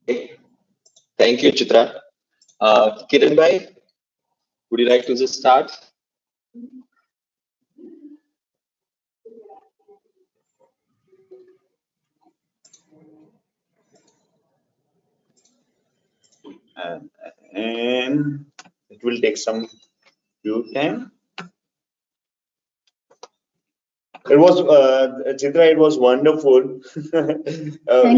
Okay. Thank you, Chitra. Kiran bhai, would you like to just start? And it will take some few time. It was Chitra. It was wonderful.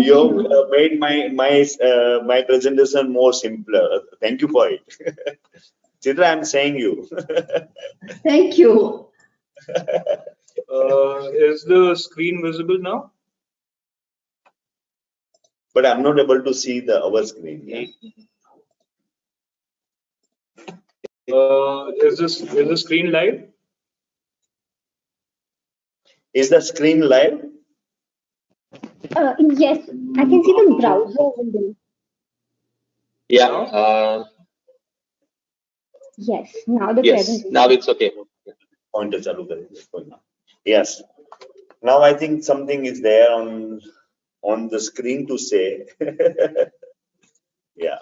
You made my presentation more simpler. Thank you for it, Chitra. I'm saying you. Thank you. Is the screen visible now? But I'm not able to see our screen. Yeah? Is the screen live? Is the screen live? Yes, I can see the browser window. Yeah. Yes, now the Yes. presentation. Now it's okay. Pointer chalu kare. Yes. Now I think something is there on the screen to say. Yeah.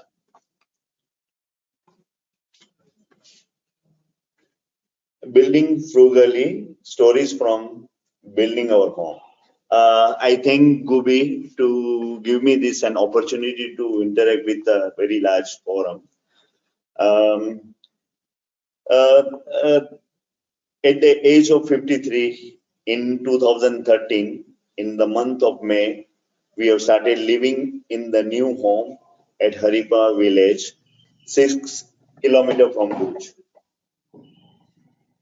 Building frugally, stories from building our home. I thank Gubi to give me this an opportunity to interact with a very large forum. Um, uh, uh, at the age of 53 in 2013, in the month of May, we have started living in the new home at Haripa village, 6 kilometers from Bhuj.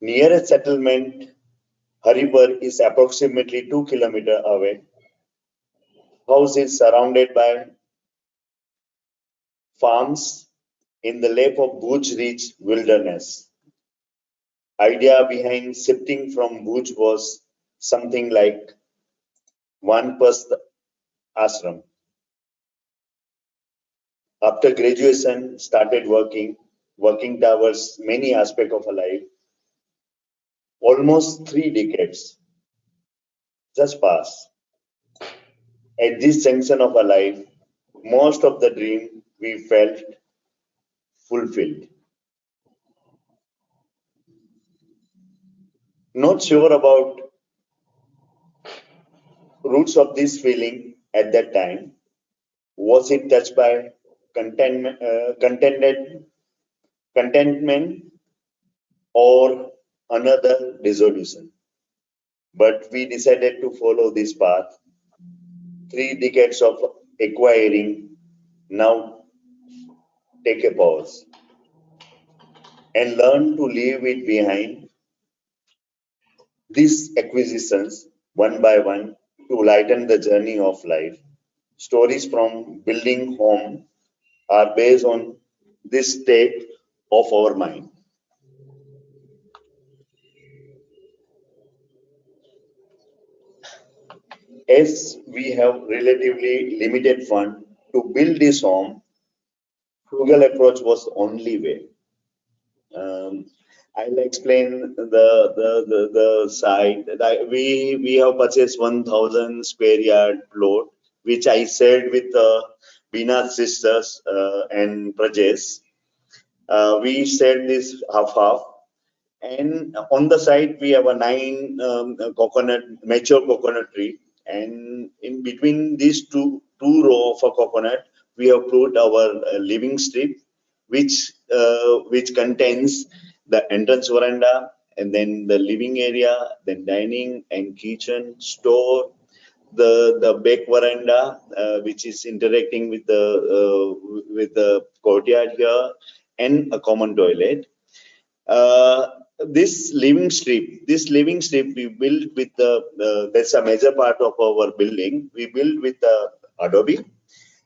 Nearest settlement, Haripur, is approximately 2 kilometers away. House is surrounded by farms in the lap of Bhuj rich wilderness. Idea behind shifting from Bhuj was something like one per ashram. After graduation, started working towards many aspects of a life. Almost 3 decades just passed. At this junction of our life, most of the dream we felt fulfilled. Not sure about roots of this feeling at that time. Was it touched by contentment or another dissolution? But we decided to follow this path. 3 decades of acquiring, now take a pause and learn to leave it behind. These acquisitions, one by one, to lighten the journey of life. Stories from building home are based on this state of our mind. As we have relatively limited fund to build this home, frugal approach was the only way. I'll explain the site. We have purchased 1,000 square yard plot, which I shared with Bina's sisters and Prajesh. We shared this half, and on the site we have a 9 mature coconut tree, and in between these two row of a coconut, we have put our living strip, which contains the entrance veranda, and then the living area, then dining and kitchen, store, the back veranda, which is interacting with the courtyard here, and a common toilet. Uh, this living strip we built with that's a major part of our building. We built with the adobe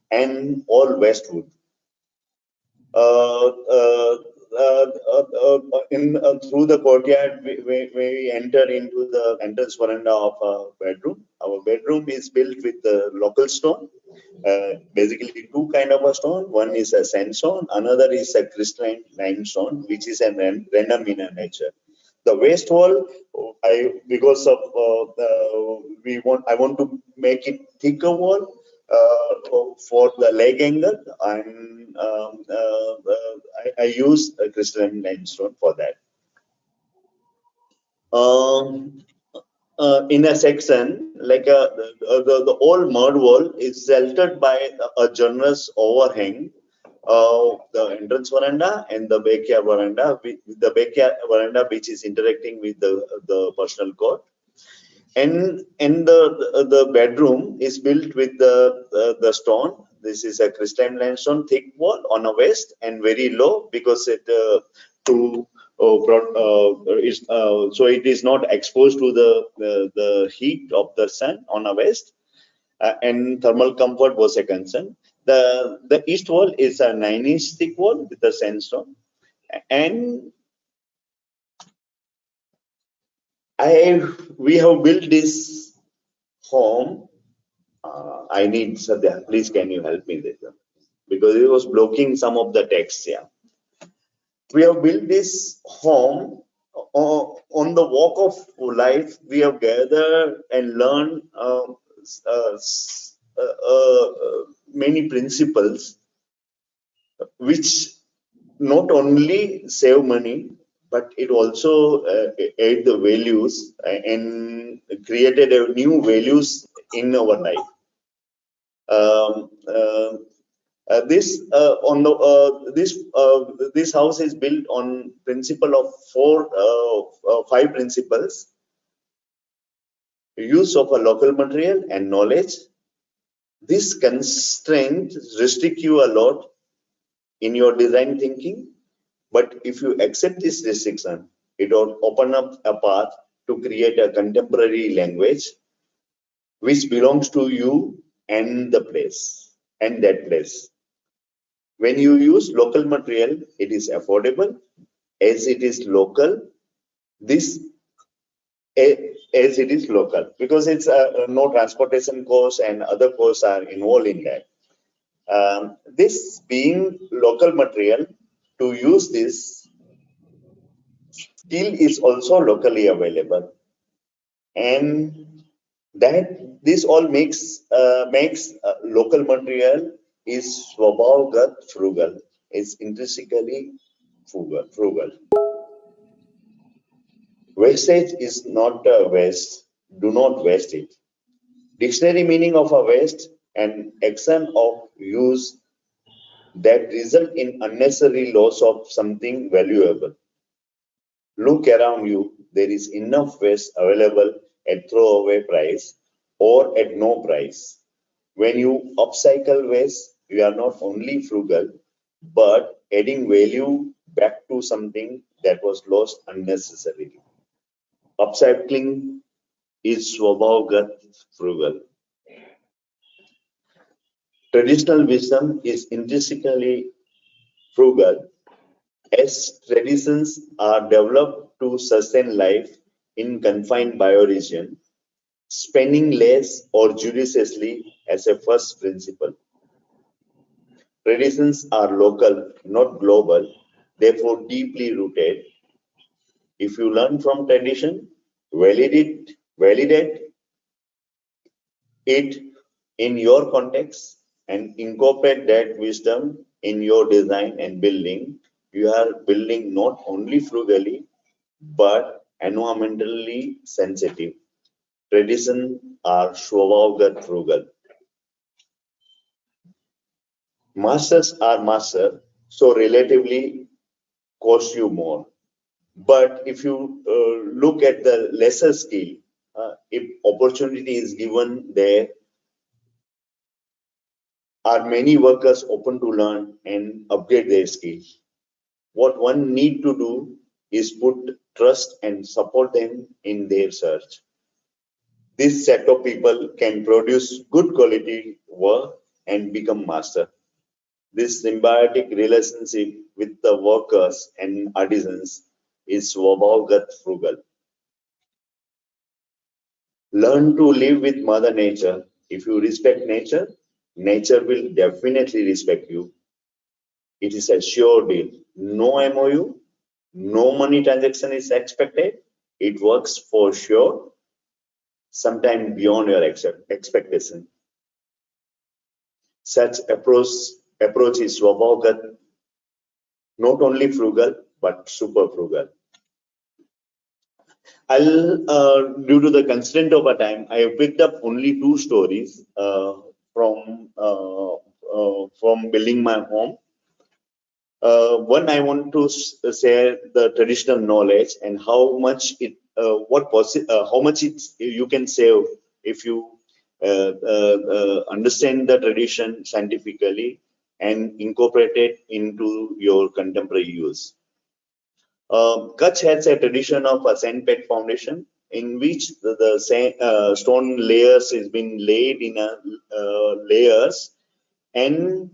and all westwood. Uh, uh, Through the courtyard, we enter into the entrance veranda of our bedroom. Our bedroom is built with the local stone. Basically, two kind of a stone. One is a sandstone, another is a crystalline limestone, which is a random in nature. The west wall, because of I want to make it thicker wall. For the leg angle, I use a crystalline limestone for that. In a section, like the old mud wall is sheltered by a generous overhang, the entrance veranda and the backyard veranda, with the backyard veranda which is interacting with the personal court. And the bedroom is built with the stone. This is a crystalline limestone thick wall on a west and very low, because it so it is not exposed to the heat of the sun on a west, and thermal comfort was a concern. The east wall is a 9-inch thick wall with a sandstone, and we have built this home. I need Sadhya, please can you help me with them? Because it was blocking some of the text here. We have built this home on the walk of life. We have gathered and learned many principles which not only save money, but it also add the values and created a new values in our life. This house is built on principle of 5 principles: use of a local material and knowledge. This constraint restrict you a lot in your design thinking, but if you accept this restriction, it will open up a path to create a contemporary language which belongs to you and the place and that place. When you use local material, it is affordable as it is local. As it is local, because it's no transportation costs and other costs are involved in that. This being local material, to use this, steel is also locally available, and that this all makes local material is swabhavgat frugal. It's intrinsically frugal. Wastage is not a waste. Do not waste it. Dictionary meaning of a waste: an action of use that result in unnecessary loss of something valuable. Look around you. There is enough waste available at throwaway price or at no price. When you upcycle waste, you are not only frugal, but adding value back to something that was lost unnecessarily. Upcycling is swabhavgat frugal. Traditional wisdom is intrinsically frugal, as traditions are developed to sustain life in confined bioregion, spending less or judiciously as a first principle. Traditions are local, not global, therefore deeply rooted. If you learn from tradition, validate it in your context and incorporate that wisdom in your design and building, you are building not only frugally, but environmentally sensitive. Traditions are swabhavgat frugal. Masters are master, so relatively cost you more. But if you look at the lesser skill, if opportunity is given, there are many workers open to learn and upgrade their skills. What one need to do is put trust and support them in their search. This set of people can produce good quality work and become master. This symbiotic relationship with the workers and artisans is swabhavgat frugal. Learn to live with Mother Nature. If you respect nature, nature will definitely respect you. It is a sure deal. No MOU, no money transaction is expected. It works for sure, sometime beyond your expectation. such approach is Swabhavgat, not only frugal but super frugal. Due to the constraint of our time, I have picked up only 2 stories from building my home. One, I want to share the traditional knowledge and how much you can save if you understand the tradition scientifically and incorporate it into your contemporary use. Kutch has a tradition of a Sandpit Foundation in which the stone layers has been laid in layers, and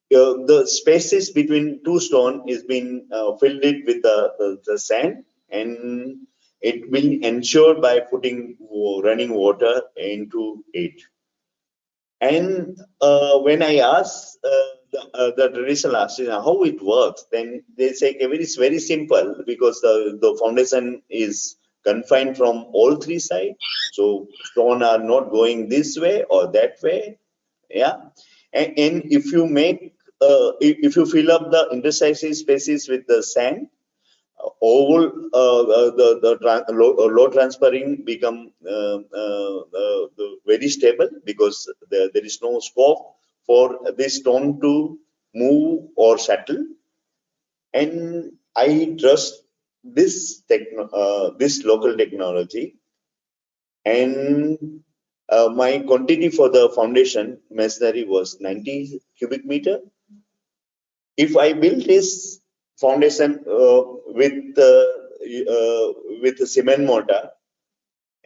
the spaces between 2 stone is been filled it with the sand, and it will ensure by putting running water into it. And when I ask the traditional artists how it works, then they say it's very simple, because the foundation is confined from all 3 sides. So stone are not going this way or that way. Yeah. And if you make, if you fill up the interstices spaces with the sand, all the low transferring become very stable, because there is no scope for this stone to move or settle. And I trust this local technology. And my quantity for the foundation masonry was 90 cubic meter. If I build this foundation with a cement mortar,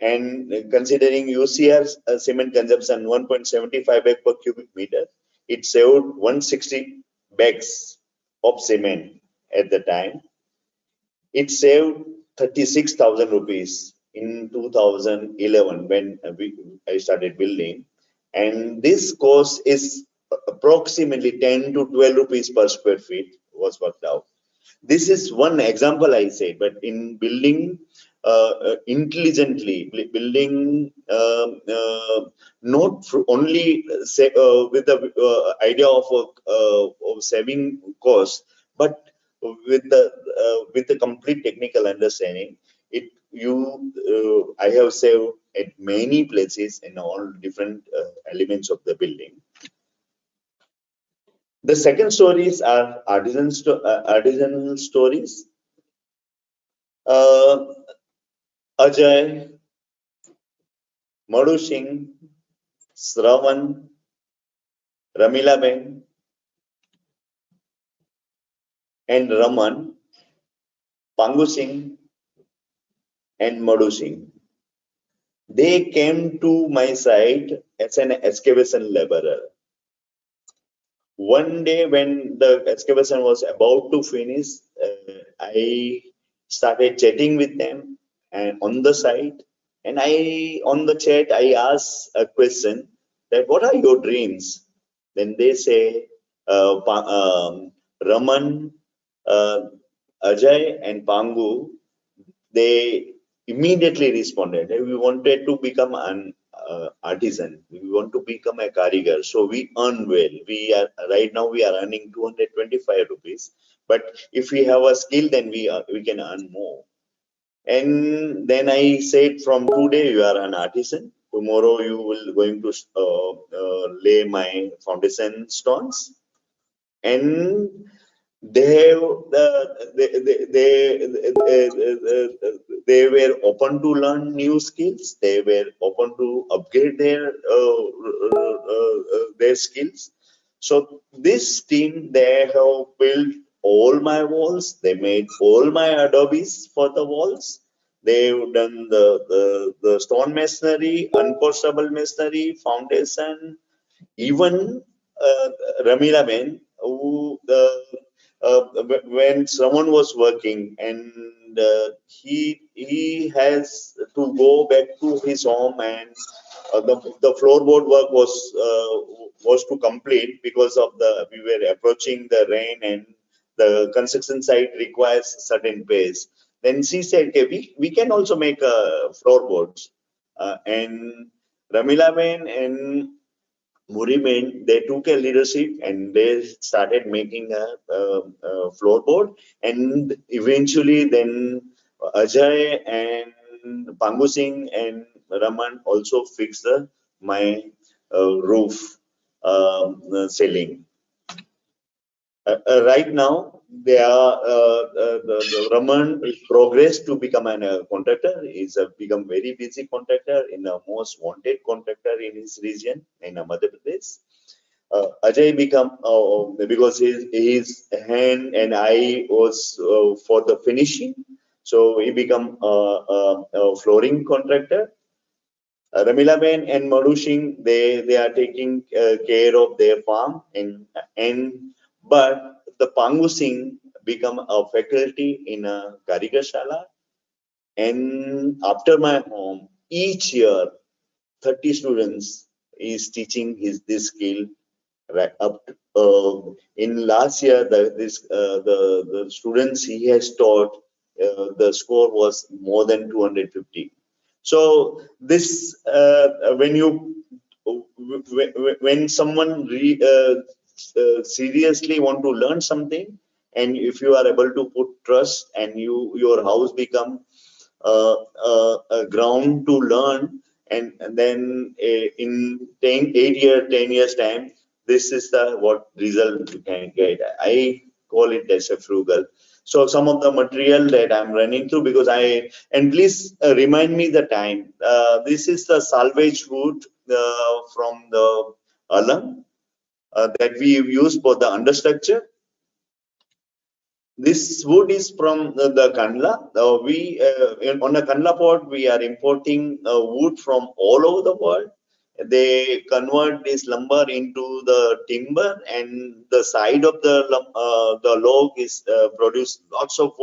and considering UCR cement consumption 1.75 bag per cubic meter, it saved 160 bags of cement at the time. It saved 36,000 rupees in 2011 when I started building, and this cost is approximately 10 to 12 rupees per square feet was worked out. This is one example I say, but in building intelligently, building not only with the idea of saving cost, but with the complete technical understanding. I have saved at many places in all different elements of the building. The second stories are artisanal stories. Ajay, Madhu Singh, Sravan, Ramila Ben, and Raman, Pangu Singh, and Madhu Singh. They came to my site as an excavation laborer. One day when the excavation was about to finish, I started chatting with them and on the site, and on the chat I asked a question that what are your dreams? Then they say Raman, Ajay and Pangu, they immediately responded. We wanted to become an artisan. We want to become a karigar. So we earn well. Right now we are earning 225 rupees. But if we have a skill, then we can earn more. And then I said, from today you are an artisan. Tomorrow you will going to lay my foundation stones. And they were open to learn new skills. They were open to upgrade their skills. So this team, they have built all my walls. They made all my adobes for the walls. They've done the stone masonry, unforceable masonry, foundation, even Ramila Ben, who when someone was working and he has to go back to his home, and the floorboard work was to complete because of we were approaching the rain and the construction site requires certain pace. Then she said, okay, we can also make floorboards, and Ramila Ben and Murimen, they took a leadership and they started making a floorboard, and eventually then Ajay and Pangu Singh and Raman also fixed my roof ceiling. Right now, they are the Raman is progressed to become a contractor. He's become very busy contractor, in the most wanted contractor in his region in Madhya Pradesh. Ajay become because his hand and eye was for the finishing, so he become a flooring contractor. Ramilaben and Marushing, they are taking care of their farm, and but the Pangu Singh become a faculty in a Karigashala, and after my home each year 30 students is teaching this skill. Right up in last year, the students he has taught, the score was more than 250. So this when someone seriously want to learn something, and if you are able to put trust, and your house become a ground to learn, and then in 10 years time, this is the what result you can get. I call it as a frugal. So some of the material that I'm running through, because and please remind me the time. This is the salvage wood from the alam that we use for the understructure. This wood is from the Kandla. On the Kandla port, we are importing wood from all over the world. They convert this lumber into the timber, and the side of the log is produce lots of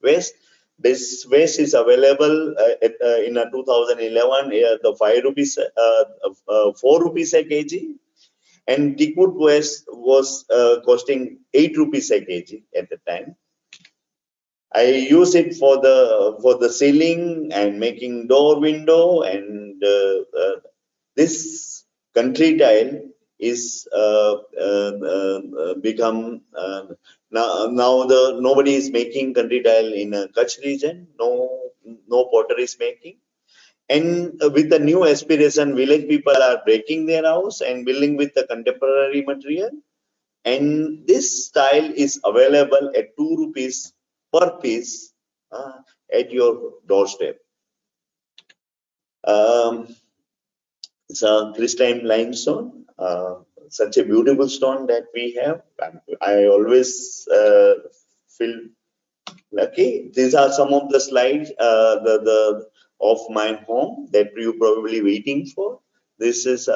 waste. This waste is available in 2011. The 5 rupees, 4 rupees a kg. And teakwood was costing 8 rupees a kg at the time. I use it for the ceiling and making door window, and this country tile is become now nobody is making country tile in Kutch region. No potter is making. And with the new aspiration, village people are breaking their house and building with the contemporary material. And this style is available at 2 rupees per piece at your doorstep. It's a crystalline limestone, such a beautiful stone that we have. I always feel lucky. These are some of the slides of my home that you're probably waiting for. This is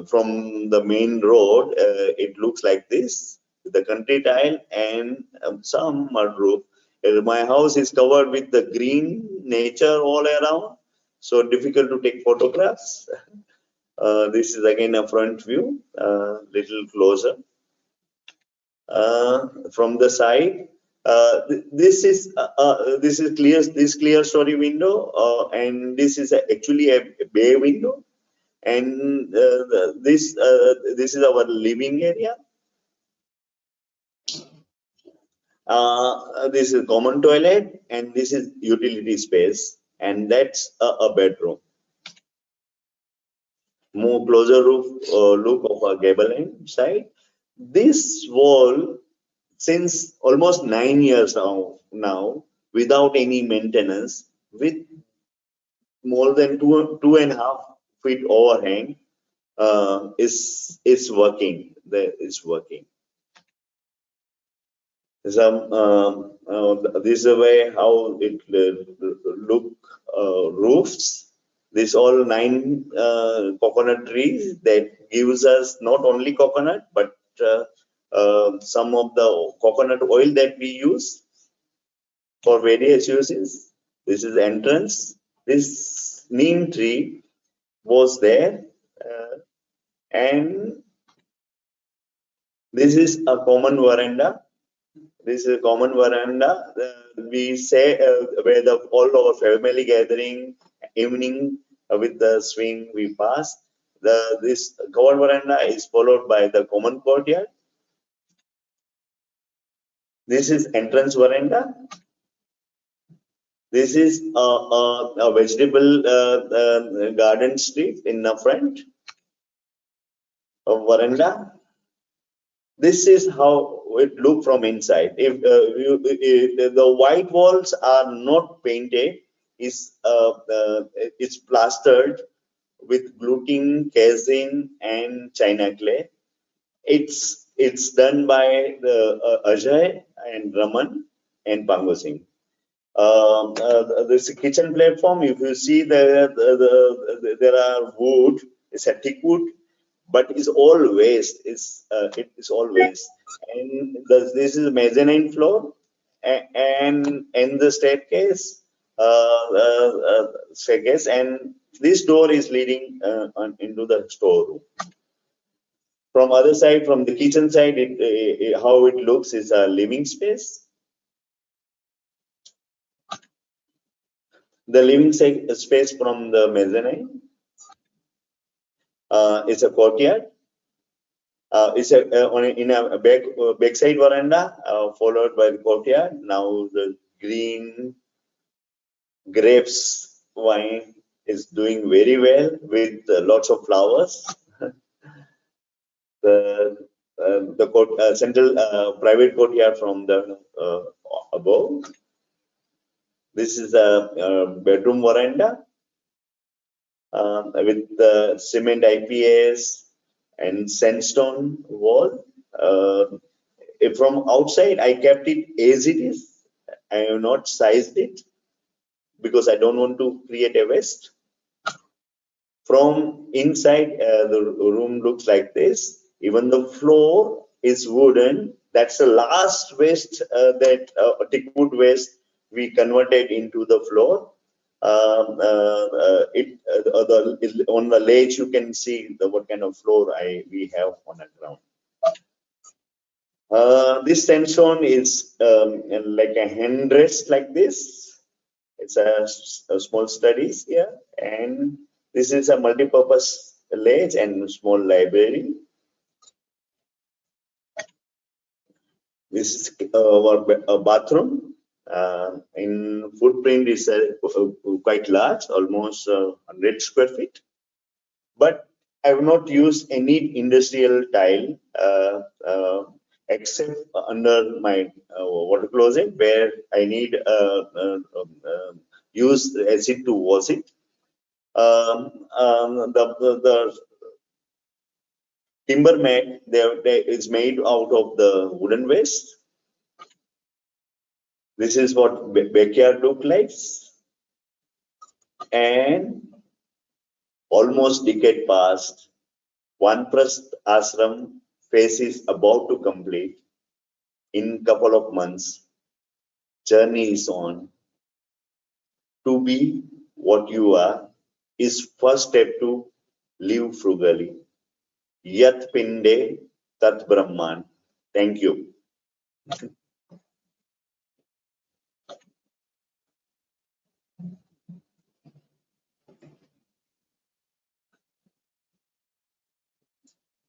from the main road. It looks like this, the country tile and some mud roof. My house is covered with the green nature all around, so difficult to take photographs. This is again a front view, little closer. From the side, this is clear story window, and this is actually a bay window, and this is our living area. This is common toilet, and this is utility space, and that's a bedroom. More closer look of a gable end side. This wall, since almost 9 years now, without any maintenance, with more than 2.5 feet overhang, is working. Is working. This is the way how it look roofs. This all 9 coconut trees that gives us not only coconut but some of the coconut oil that we use for various uses. This is entrance. This neem tree was there, and this is a common veranda. This is a common veranda. We say where all our family gathering, evening with the swing we pass. This covered veranda is followed by the common courtyard. This is entrance veranda. This is a vegetable garden street in the front of veranda. This is how it looks from inside. If the white walls are not painted, it's plastered with gluting, casing, and china clay. It's done by the Ajay and Raman and Pango Singh. This kitchen platform, if you see there are wood, it's a thick wood, but it's all waste. It is all waste. And this is mezzanine floor, and the staircase, and this door is leading into the storeroom. From other side, from the kitchen side, how it looks is a living space. The living space from the mezzanine is a courtyard. It's in a backside veranda, followed by the courtyard. Now the green grapes wine is doing very well with lots of flowers. The central private courtyard from the above. This is a bedroom veranda with the cement IPS and sandstone wall. From outside, I kept it as it is. I have not sized it because I don't want to create a waste. From inside, the room looks like this. Even the floor is wooden. That's the last waste that thick wood waste we converted into the floor. On the ledge, you can see what kind of floor we have on the ground. This sandstone is like a handrest like this. It's a small studies here, and this is a multi-purpose ledge and small library. This is our bathroom. In footprint is quite large, almost 100 square feet. But I have not used any industrial tile except under my water closet, where I need use acid to wash it. The timber mat is made out of the wooden waste. This is what backyard looks like. And almost decade past, Vanprasth ashram phase is about to complete. In couple of months, journey is on. To be what you are is first step to live frugally. Yat pinde tat brahman. Thank you.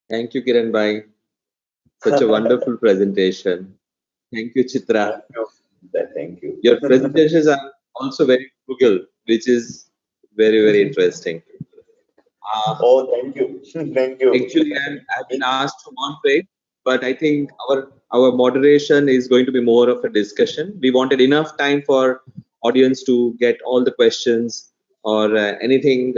Thank you, Kiran Bhai. Such a wonderful presentation. Thank you, Chitra. Thank you. Your presentations are also very frugal, which is very, very interesting. Oh, thank you. Thank you. Actually, I've been asked to moderate, but I think our moderation is going to be more of a discussion. We wanted enough time for audience to get all the questions or anything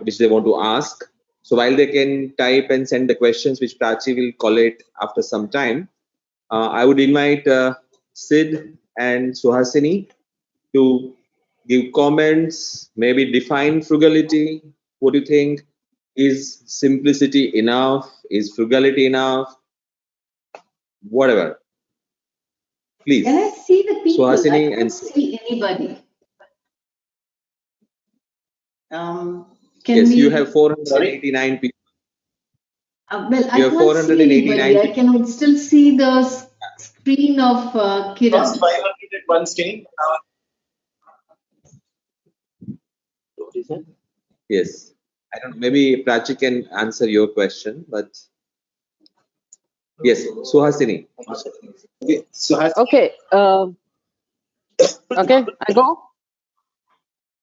which they want to ask. So while they can type and send the questions, which Prachi will collate after some time, I would invite Sid and Suhasini to give comments, maybe define frugality. What do you think? Is simplicity enough? Is frugality enough? Whatever. Please. Can I see the people? Suhasini I can't and see anybody. Yes, you have 489 people. Well, I You have can't see 489 anybody. I people. can still see the screen of Kiran. First 500 at one stage. sir? Yes. I don't know. Maybe Prachi can answer your question, but yes, Suhasini. Okay, Suhasini. Okay. Okay, I go.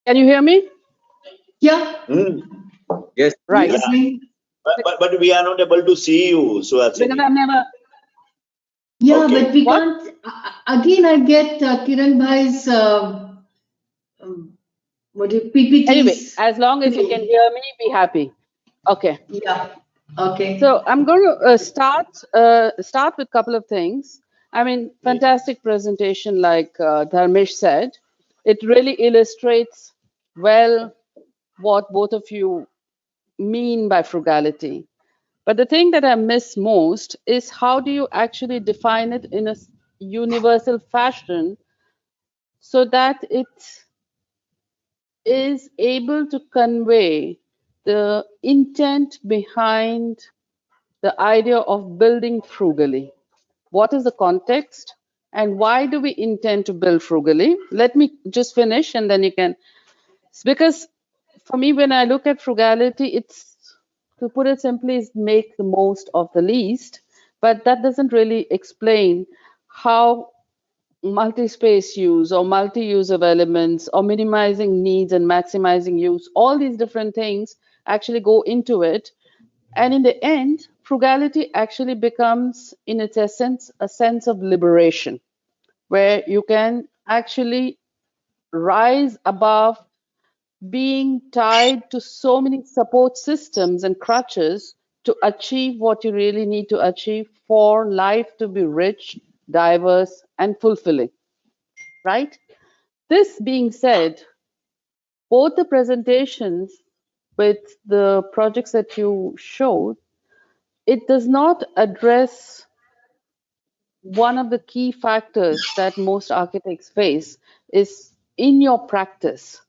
Can you hear me? Yeah. Yes. Right. Listening. But we are not able to see you, Because Suhasini. I've never. Yeah, Okay. but we What? can't. Again, I get Kiran Bhai's what do you, PPTs. Anyway, as long as you can hear me, be happy. Okay. Yeah. Okay. So I'm going to start with a couple of things. I mean, fantastic presentation, like Dharmesh said. It really illustrates well what both of you mean by frugality. But the thing that I miss most is how do you actually define it in a universal fashion so that it is able to convey the intent behind the idea of building frugally. What is the context and why do we intend to build frugally? Let me just finish and then you can, because for me, when I look at frugality, it's, to put it simply, is make the most of the least, but that doesn't really explain how multi-space use or multi-use of elements or minimizing needs and maximizing use, all these different things actually go into it. And in the end, frugality actually becomes, in its essence, a sense of liberation, where you can actually rise above being tied to so many support systems and crutches to achieve what you really need to achieve for life to be rich, diverse, and fulfilling, right? This being said, both the presentations with the projects that you showed, it does not address one of the key factors that most architects face is in your practice.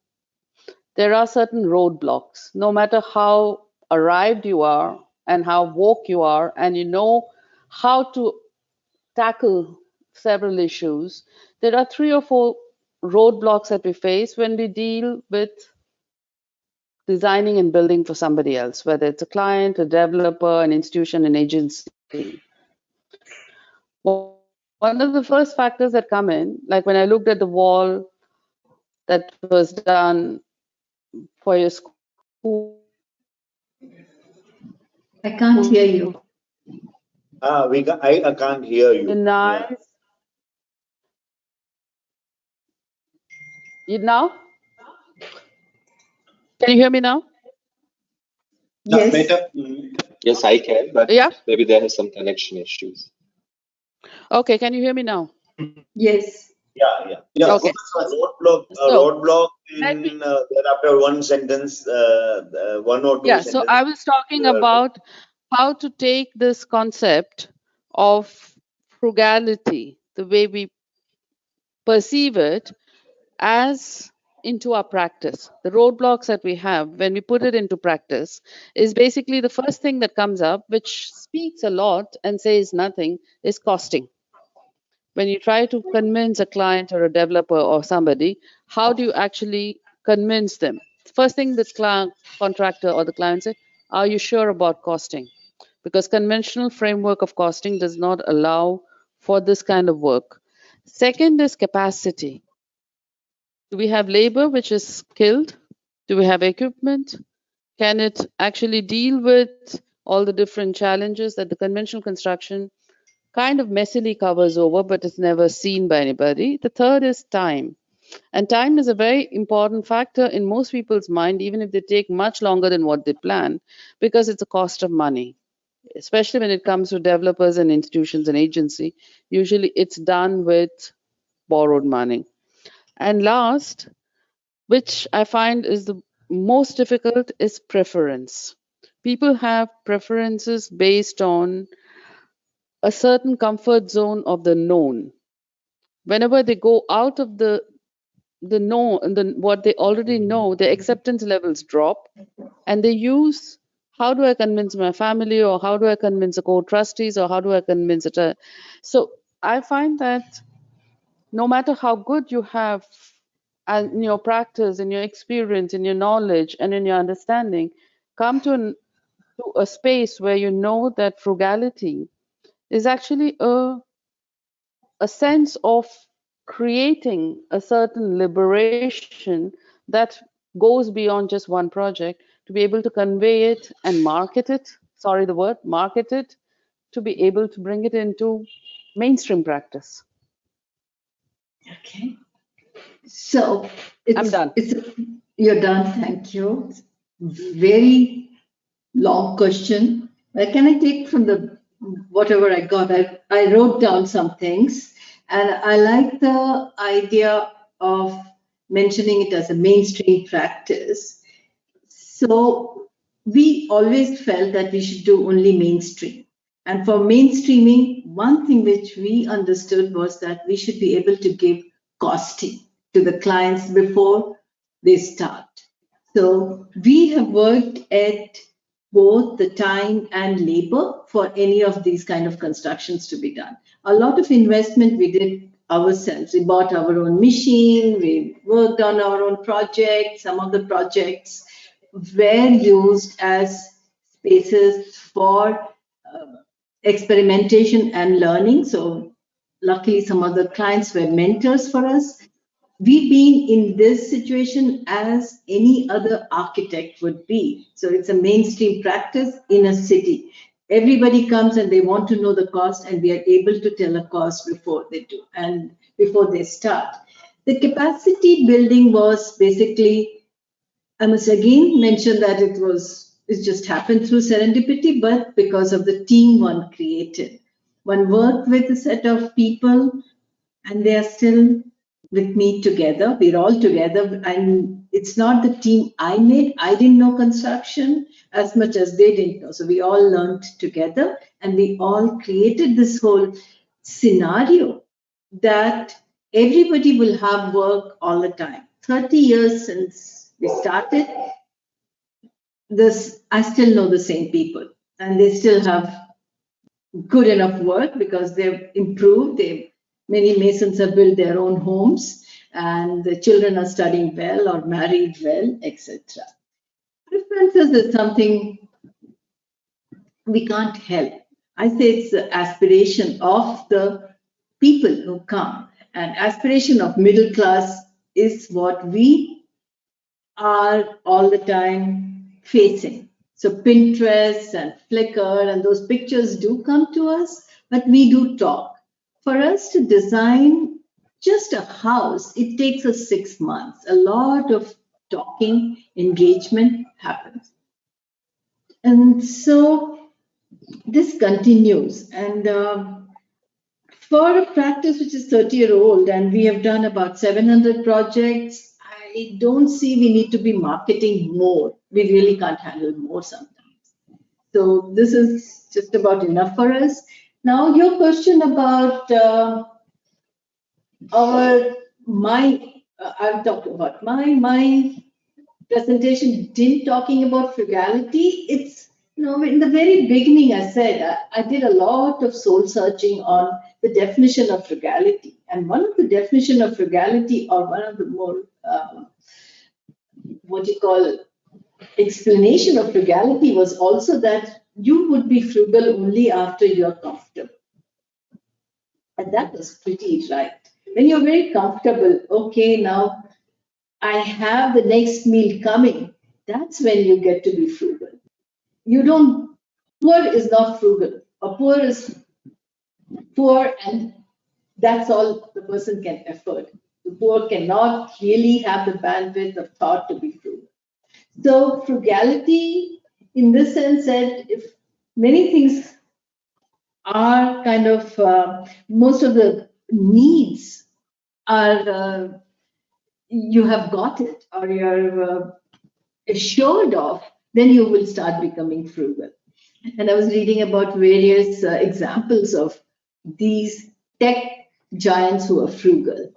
There are certain roadblocks, no matter how arrived you are and how woke you are, and you know how to tackle several issues. There are 3 or 4 roadblocks that we face when we deal with designing and building for somebody else, whether it's a client, a developer, an institution, an agency. One of the first factors that come in, like when I looked at the wall that was done for your school. I can't hear you. I can't hear you. Nice. Yeah. Now? Can you hear me now? Yes. Better. Yes, I can, but Yeah. maybe there are some connection issues. Okay, can you hear me now? Yes. Yeah. Okay. Roadblock let me- in thereafter one sentence, one or two Yeah, sentences. so I was talking about how to take this concept of frugality, the way we perceive it, as into our practice. The roadblocks that we have when we put it into practice is basically the first thing that comes up, which speaks a lot and says nothing, is costing. When you try to convince a client or a developer or somebody, how do you actually convince them? First thing the client, contractor or the client say, are you sure about costing? Because conventional framework of costing does not allow for this kind of work. Second is capacity. Do we have labor which is skilled? Do we have equipment? Can it actually deal with all the different challenges that the conventional construction kind of messily covers over, but it's never seen by anybody? The third is time. And time is a very important factor in most people's mind, even if they take much longer than what they plan, because it's a cost of money. Especially when it comes to developers and institutions and agency, usually it's done with borrowed money. And last, which I find is the most difficult, is preference. People have preferences based on a certain comfort zone of the known. Whenever they go out of the know and what they already know, their acceptance levels drop, and they use, how do I convince my family, or how do I convince the core trustees, or how do I convince it? So I find that no matter how good you have and in your practice, in your experience, in your knowledge, and in your understanding, come to a space where you know that frugality is actually a sense of creating a certain liberation that goes beyond just one project, to be able to convey it and market it, sorry, the word, market it, to be able to bring it into mainstream practice. Okay. So I'm done. You're done. Thank you. Very long question. Can I take from the whatever I got? I wrote down some things, and I like the idea of mentioning it as a mainstream practice. So we always felt that we should do only mainstream. And for mainstreaming, one thing which we understood was that we should be able to give costing to the clients before they start. So we have worked at both the time and labor for any of these kind of constructions to be done. A lot of investment we did ourselves. We bought our own machine, we worked on our own projects. Some of the projects were used as spaces for experimentation and learning. So luckily some of the clients were mentors for us. We've been in this situation as any other architect would be. So it's a mainstream practice in a city. Everybody comes and they want to know the cost, and we are able to tell a cost before they do and before they start. The capacity building was basically, I must again mention that it just happened through serendipity, but because of the team one created. One worked with a set of people, and they are still with me together. We're all together, and it's not the team I made. I didn't know construction as much as they didn't know. So we all learned together, and we all created this whole scenario that everybody will have work all the time. 30 years since we started, I still know the same people, and they still have good enough work because they've improved. Many masons have built their own homes, and the children are studying well or married well, etc. Preferences is something we can't help. I say it's the aspiration of the people who come, and aspiration of middle class is what we are all the time facing. So Pinterest and Flickr and those pictures do come to us, but we do talk. For us to design just a house, it takes us 6 months. A lot of talking, engagement happens. And so this continues. And for a practice which is 30-year-old, and we have done about 700 projects, I don't see we need to be marketing more. We really can't handle more sometimes. So this is just about enough for us. Now, your question about I've talked about my presentation didn't talking about frugality. It's, in the very beginning, I said I did a lot of soul searching on the definition of frugality. And one of the definition of frugality, or one of the more, explanation of frugality was also that you would be frugal only after you're comfortable. And that was pretty right. When you're very comfortable, okay, now I have the next meal coming, that's when you get to be frugal. Poor is not frugal. A poor is poor, and that's all the person can afford. The poor cannot really have the bandwidth of thought to be frugal. So frugality, in this sense, that if many things are kind of, most of the needs are, you have got it or you're assured of, then you will start becoming frugal. And I was reading about various examples of these tech giants who are frugal.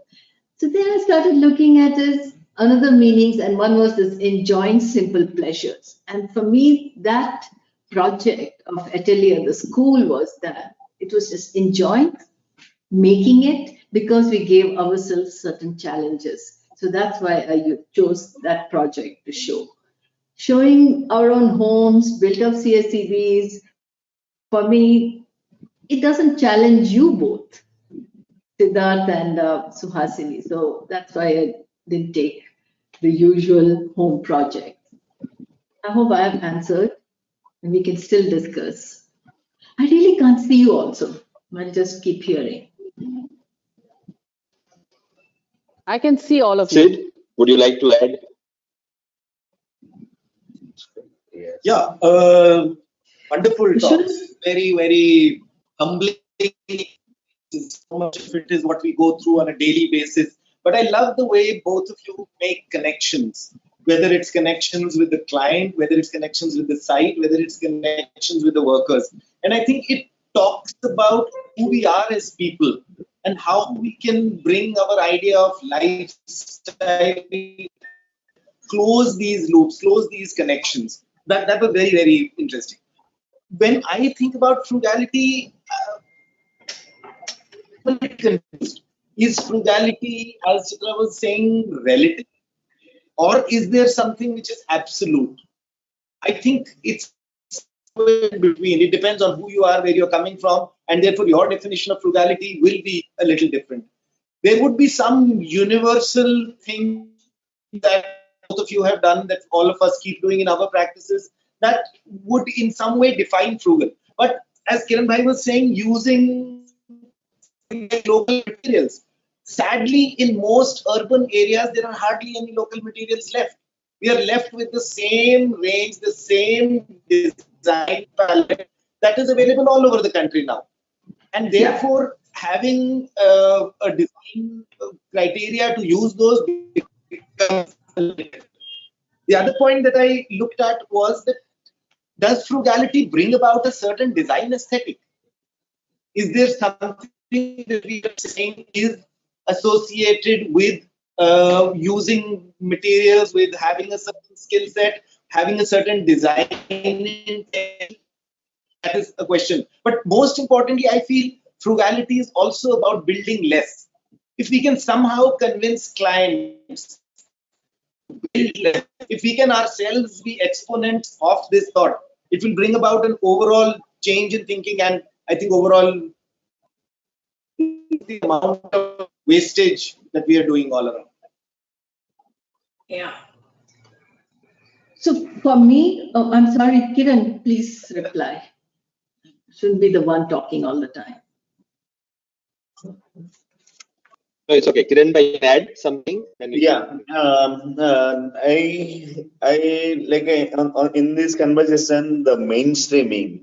So then I started looking at this, another meanings, and one was this enjoying simple pleasures. And for me, that project of Atelier, the school, was that it was just enjoying making it because we gave ourselves certain challenges. So that's why I chose that project to show. Showing our own homes, built of CSCBs, for me, it doesn't challenge you both, Siddharth and Suhasini. So that's why I didn't take the usual home project. I hope I have answered and we can still discuss. I really can't see you also. I'll just keep hearing. I can see all of you. Sid, would you like to add? Yeah, wonderful talk. Very, very humbling. So much of it is what we go through on a daily basis. But I love the way both of you make connections, whether it's connections with the client, whether it's connections with the site, whether it's connections with the workers. And I think it talks about who we are as people and how we can bring our idea of lifestyle, close these loops, close these connections. That was very, very interesting. When I think about frugality, I'm a bit confused. Is frugality, as Chitra was saying, relative? Or is there something which is absolute? I think it's in between. It depends on who you are, where you're coming from, and therefore your definition of frugality will be a little different. There would be some universal thing that both of you have done, that all of us keep doing in our practices, that would in some way define frugal. But as Kiran Bhai was saying, using local materials. Sadly, in most urban areas, there are hardly any local materials left. We are left with the same range, the same design palette that is available all over the country now. And therefore, having a design criteria to use those becomes limited. The other point that I looked at was that, does frugality bring about a certain design aesthetic? Is there something that we are saying is associated with using materials, with having a certain skill set, having a certain design? That is a question. But most importantly, I feel frugality is also about building less. If we can somehow convince clients to build less, if we can ourselves be exponents of this thought, it will bring about an overall change in thinking, and I think overall the amount of wastage that we are doing all around. Yeah. So for me, I'm sorry, Kiran, please reply. Shouldn't be the one talking all the time. No, it's okay. Kiran Bhai, add something. Yeah, in this conversation, the mainstreaming.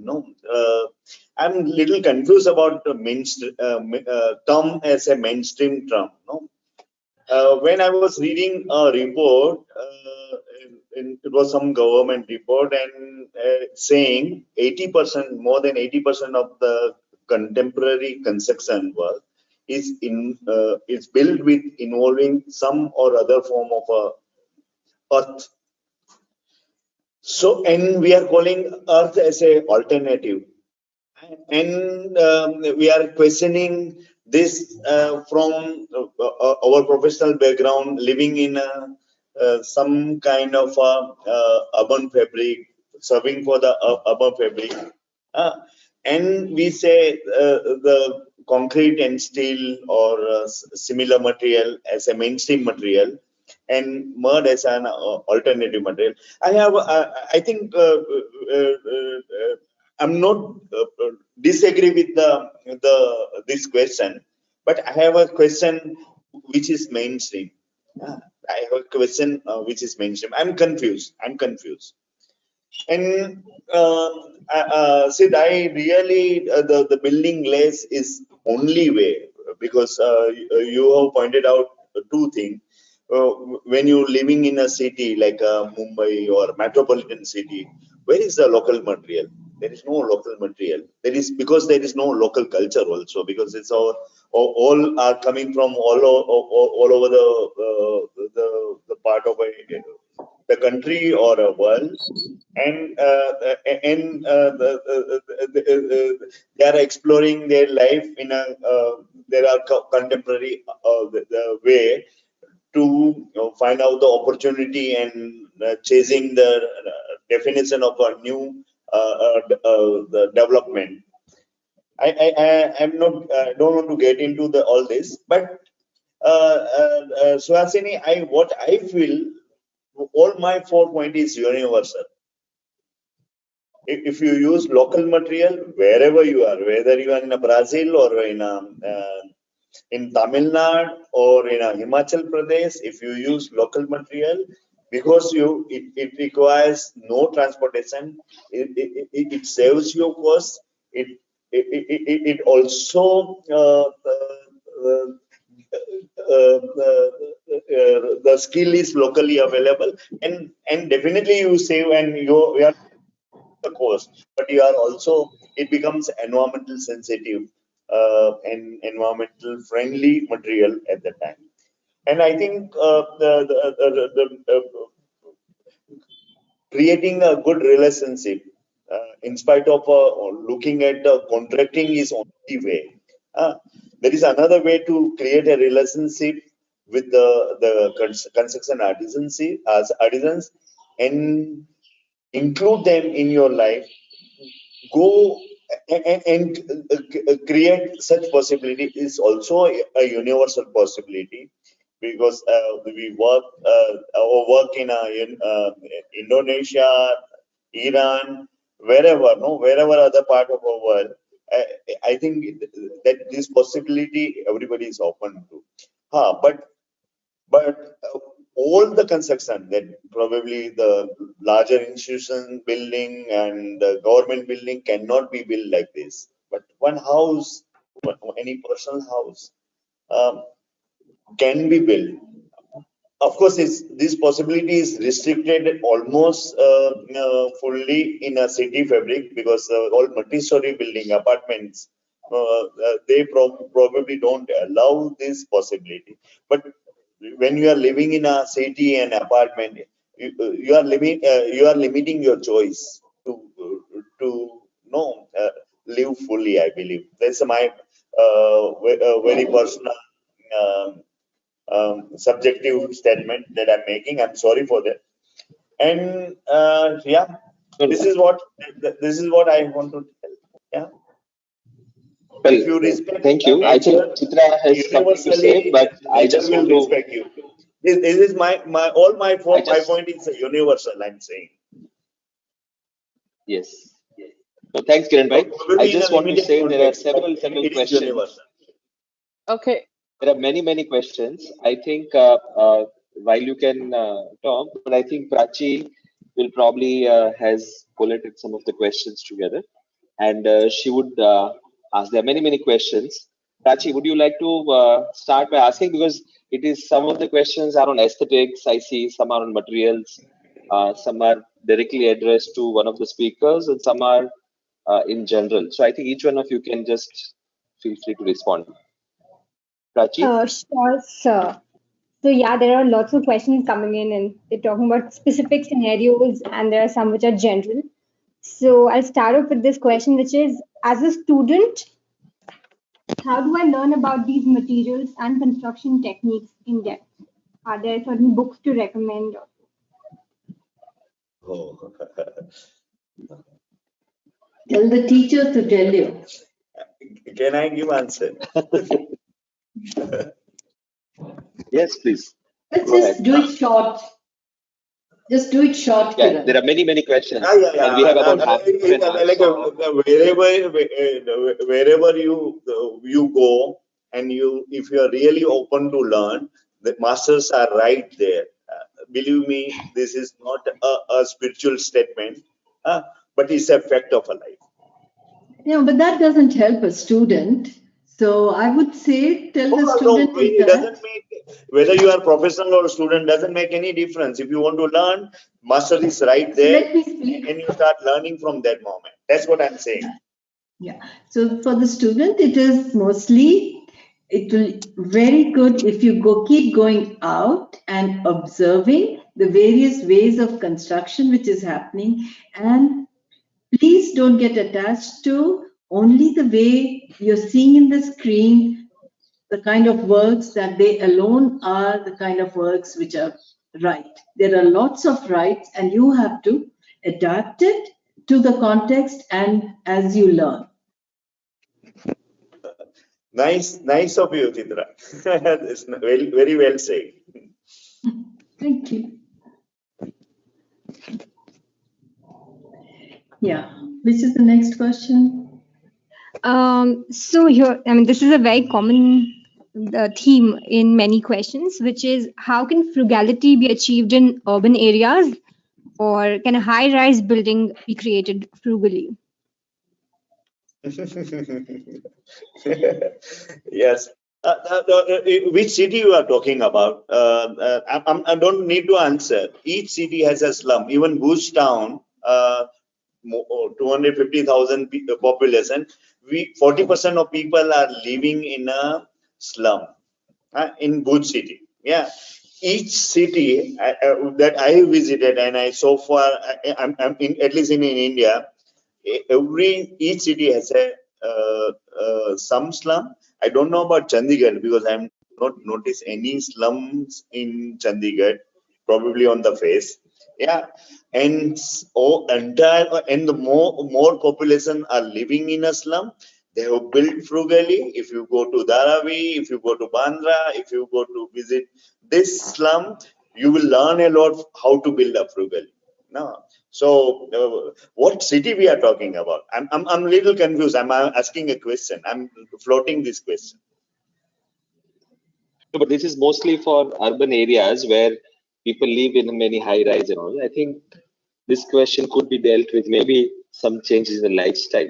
I'm little confused about the term as a mainstream term. When I was reading a report, it was some government report, and saying 80%, more than 80% of the contemporary construction work is built with involving some or other form of earth. So, and we are calling earth as a alternative, and we are questioning this from our professional background, living in some kind of urban fabric, serving for the urban fabric, and we say the concrete and steel or similar material as a mainstream material, and mud as an alternative material. I think I'm not disagree with this question, but I have a question which is mainstream. I have a question which is mainstream. I'm confused. And Sid, I really the building less is only way, because you have pointed out two things. When you're living in a city like Mumbai or metropolitan city, where is the local material? There is no local material. Because there is no local culture also, because it's all are coming from all over the part of the country or a world, and they are exploring their life in a there are contemporary the way to find out the opportunity and chasing the definition of a new the development. I'm not don't want to get into all this, but Suhasini, what I feel, all my 4 points is universal. If you use local material wherever you are, whether you are in Brazil or in Tamil Nadu or in Himachal Pradesh, if you use local material, because it requires no transportation, it saves your cost. It also the skill is locally available, and definitely you save, and you are the cost, but you are also, it becomes environmental sensitive and environmental friendly material at that time. And I think creating a good relationship in spite of looking at contracting is only way. There is another way to create a relationship with the construction artisans and include them in your life. Go and create such possibility is also a universal possibility, because we work in Indonesia, Iran, wherever other part of the world. I think that this possibility everybody is open to. But all the construction, that probably the larger institution building and the government building cannot be built like this. But one house, any personal house, can be built. Of course, this possibility is restricted almost fully in a city fabric, because all multi-story building apartments, they probably don't allow this possibility. But when you are living in a city and apartment, you are limiting your choice to live fully. I believe that's my very personal subjective statement that I'm making. I'm sorry for that. And yeah, this is what I want to tell. Yeah. Well, if you respect, thank you. I think Chitra has something to say, but I just want to respect you. This is my all my 5 point is universal. I'm saying. Yes. So thanks, Kiran bhai. I just want to say there are several questions. Okay. There are many questions. I think while you can talk, but I think Prachi will probably has collated some of the questions together, and she would ask. There are many questions. Prachi, would you like to start by asking, because it is some of the questions are on aesthetics. I see some are on materials, some are directly addressed to one of the speakers, and some are in general. So I think each one of you can just feel free to respond. Prachi? Sure, sir. So yeah, there are lots of questions coming in, and they're talking about specific scenarios, and there are some which are general. So I'll start off with this question, which is, as a student, how do I learn about these materials and construction techniques in depth? Are there certain books to recommend? Oh. Tell the teachers to tell you. Can I give answer? Yes, please. Let's just do it short. Just do it short, Yeah, Kiran. there are many questions, Yeah. and we have about half an hour. Like wherever you go, and if you are really open to learn, the masters are right there. Believe me, this is not a spiritual statement, but it's a fact of a life. Yeah, but that doesn't help a student. So I would say tell the student it doesn't make, whether you are professional or student, doesn't make any difference. If you want to learn, master is right there. So let me speak. And you start learning from that moment. That's what I'm saying. Yeah. So for the student, it is mostly, it will very good if you keep going out and observing the various ways of construction which is happening, and please don't get attached to only the way you're seeing in the screen. the kind of works that they alone are the kind of works which are right. There are lots of rights, and you have to adapt it to the context and as you learn. Nice of you, Chitra. It's very, very well said. Thank you. Yeah, which is the next question? So here, I mean, this is a very common theme in many questions, which is how can frugality be achieved in urban areas, or can a high-rise building be created frugally? Yes. Which city you are talking about? I don't need to answer. Each city has a slum. Even Bhuj town, 250,000 population, 40% of people are living in a slum in Bhuj city. Yeah. Each city that I visited, and I so far, I'm in, at least in India, each city has a some slum. I don't know about Chandigarh because I'm not noticed any slums in Chandigarh, probably on the face. Yeah, and and the more population are living in a slum. They have built frugally. If you go to Dharavi, if you go to Bandra, if you go to visit this slum, you will learn a lot how to build a frugally. No. So, what city we are talking about? I'm a little confused. I'm asking a question. I'm floating this question. No, but this is mostly for urban areas where people live in many high rise and all. I think this question could be dealt with maybe some changes in the lifestyle,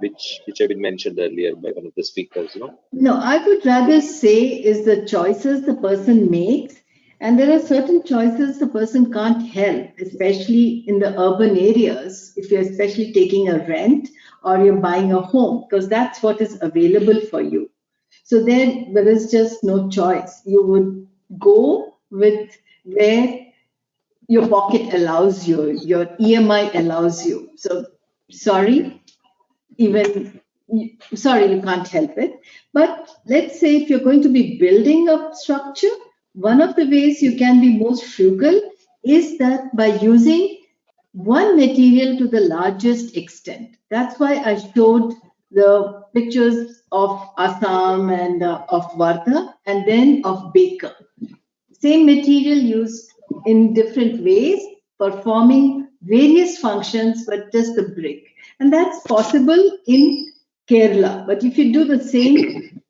which have been mentioned earlier by one of the speakers. No, I would rather say is the choices the person makes, and there are certain choices the person can't help, especially in the urban areas, if you're especially taking a rent or you're buying a home, because that's what is available for you. So then there is just no choice. You would go with where your pocket allows you, your EMI allows you. So sorry, sorry, you can't help it. But let's say if you're going to be building a structure, one of the ways you can be most frugal is that by using one material to the largest extent. That's why I showed the pictures of Assam and of Wardha and then of Baker. Same material used in different ways, performing various functions, but just the brick. And that's possible in Kerala. But if you do the same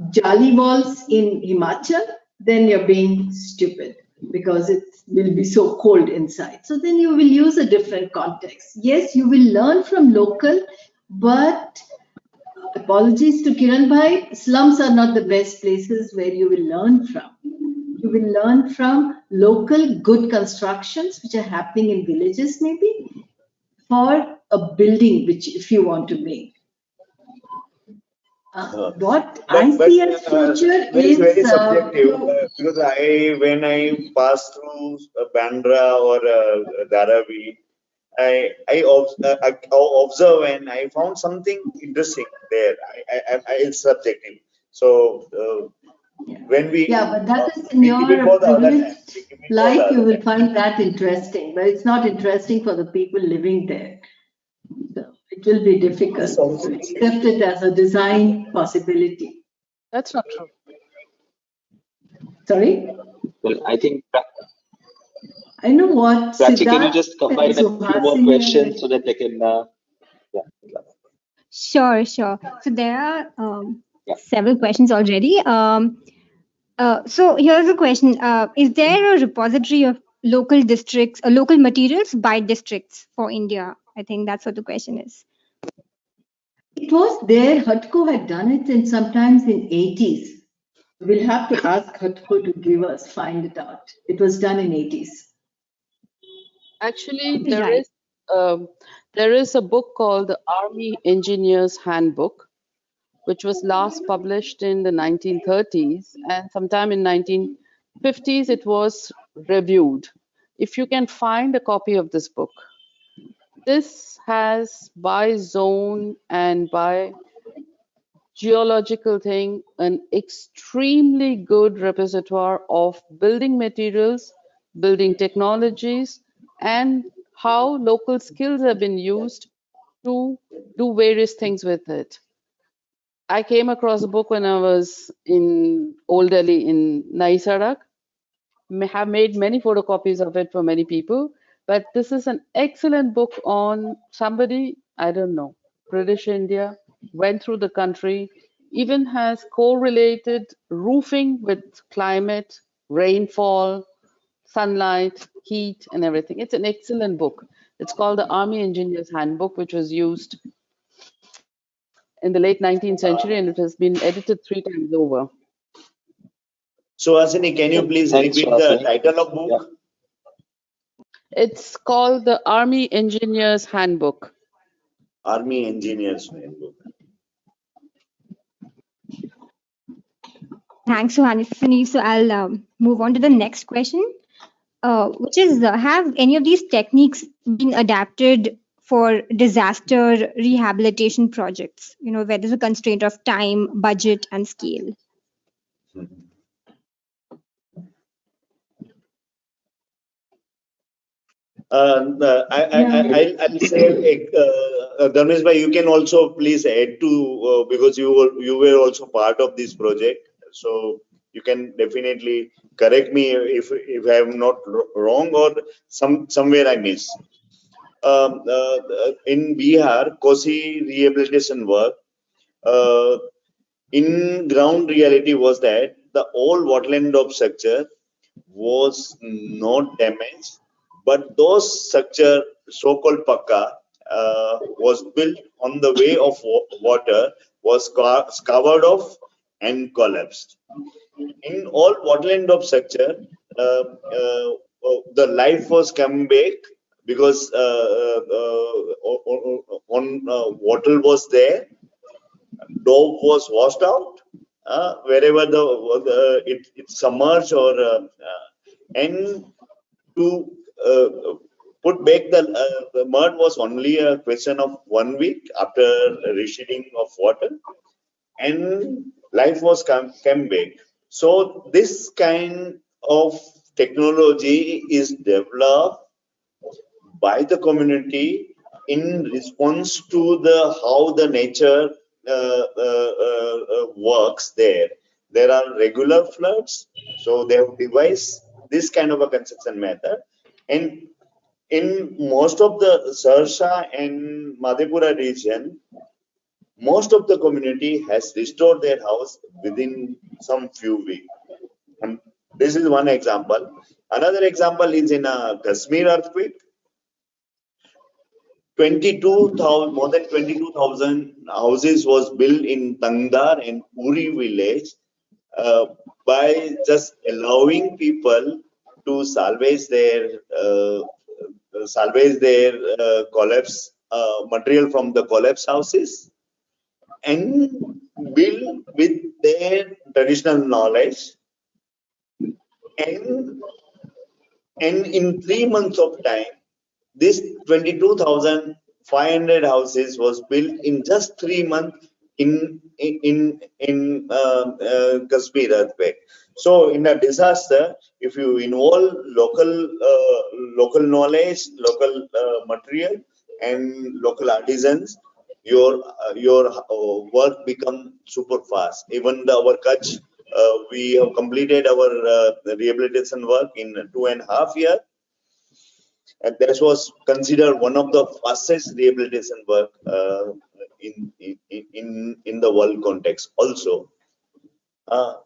jali walls in Himachal, then you're being stupid because it will be so cold inside. So then you will use a different context. Yes, you will learn from local, but apologies to Kiran Bhai, slums are not the best places where you will learn from. You will learn from local good constructions which are happening in villages maybe for a building which if you want to make. What I see as future is very subjective because when I pass through Bandra or Dharavi, I observe and I found something interesting there. It's subjective. So when we but that is in your privileged life, you will find that interesting, but it's not interesting for the people living there. So it will be difficult to accept it as a design possibility. That's not true. Sorry? Well, I think. I know what. Prachi, can you just combine a few more questions so that they can. Sure. So there are several questions already. So here's a question: is there a repository of local districts, local materials by districts for India? I think that's what the question is. It was there. Hatko had done it, and sometimes in 80s. We'll have to ask Hatko to find it out. It was done in 80s. Actually, there is a book called the Army Engineers Handbook, which was last published in the 1930s, and sometime in 1950s it was reviewed. If you can find a copy of this book, this has by zone and by geological thing, an extremely good repertoire of building materials, building technologies, and how local skills have been used to do various things with it. I came across a book when I was in Old Delhi in Nai Sadak. Have made many photocopies of it for many people, but this is an excellent book on somebody, I don't know, British India, went through the country, even has correlated roofing with climate, rainfall, sunlight, heat, and everything. It's an excellent book. It's called the Army Engineer's Handbook, which was used in the late 19th century, and it has been edited 3 times over. Suhasini, can you please Thanks, repeat the Suhasini. title of book? Yeah. It's called the Army Engineer's Handbook. Army Engineers Handbook. Thanks, Suhasini. So I'll move on to the next question, which is, have any of these techniques been adapted for disaster rehabilitation projects, where there's a constraint of time, budget, and scale? I'll say, Dharmesh bhai, you can also please add to, because you were also part of this project, so you can definitely correct me if I am not wrong or somewhere I miss. In Bihar, Kosi rehabilitation work, in ground reality was that the old waterland of structure was not damaged, but those structure, so-called pakka, was built on the way of water, was covered off and collapsed. In all waterland of structure, the life was come back because water was there, dove was washed out, wherever it submerged, or and to put back the mud was only a question of 1 week after receding of water, and life was came back. So this kind of technology is developed by the community in response to how the nature works there. There are regular floods, so they have devised this kind of a construction method. And in most of the Sarsha and Madhepura region, most of the community has restored their house within some few weeks. And this is one example. Another example is in a Kashmir earthquake. 22,000, more than 22,000 houses was built in Tangdar and Uri village by just allowing people to salvage their collapse material from the collapse houses and build with their traditional knowledge, and in 3 months of time, this 22,500 houses was built in just 3 months in Kashmir earthquake. So in a disaster, if you involve local knowledge, local material, and local artisans, your work become super fast. Even our Kutch, we have completed our rehabilitation work in 2.5 years. And that was considered one of the fastest rehabilitation work in the world context also.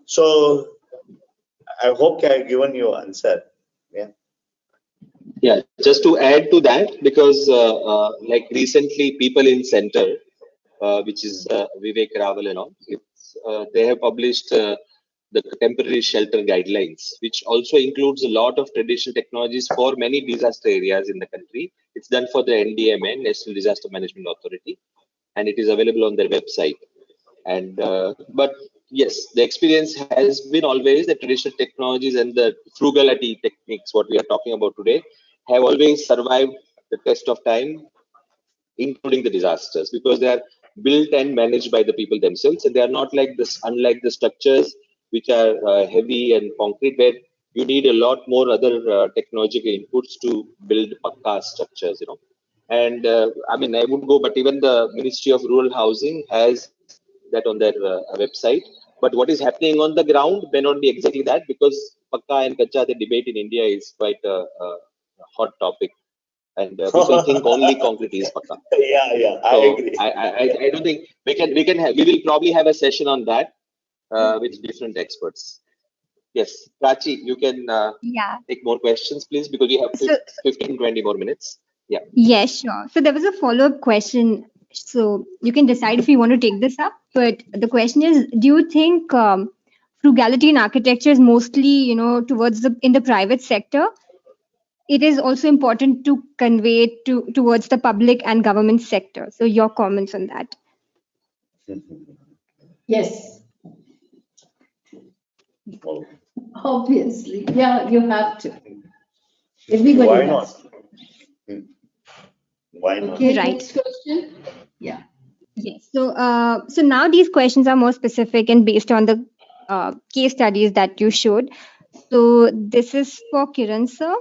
So I hope I have given you an answer. Yeah, just to add to that, because like recently, people in Center, which is Vivek Raval and all, they have published the temporary shelter guidelines, which also includes a lot of traditional technologies for many disaster areas in the country. It's done for the NDMA, National Disaster Management Authority, and it is available on their website. And but yes, the experience has been always the traditional technologies and the frugality techniques, what we are talking about today, have always survived the test of time, including the disasters, because they are built and managed by the people themselves, and they are not like this, unlike the structures which are heavy and concrete, where you need a lot more other technological inputs to build pakka structures, And I mean, I would go, but even the Ministry of Rural Housing has that on their website. But what is happening on the ground may not be exactly that, because pakka and kacha, the debate in India is quite a hot topic, and people think only concrete is pakka. Yeah, I So agree. I don't think we will probably have a session on that with different experts. Yes, Prachi, you can Yeah. take more questions, please, because we have So, 15-20 more minutes. Yeah. yes, sure. So there was a follow-up question. So you can decide if you want to take this up. But the question is, do you think frugality in architecture is mostly, towards in the private sector? It is also important to convey towards the public and government sector. So your comments on that? Yes, Oh, obviously. Yeah, you have to. Everybody why has not? to. Why not? Okay, Right. next question. Yeah. Yes. So now these questions are more specific and based on the case studies that you showed. So this is for Kiran sir.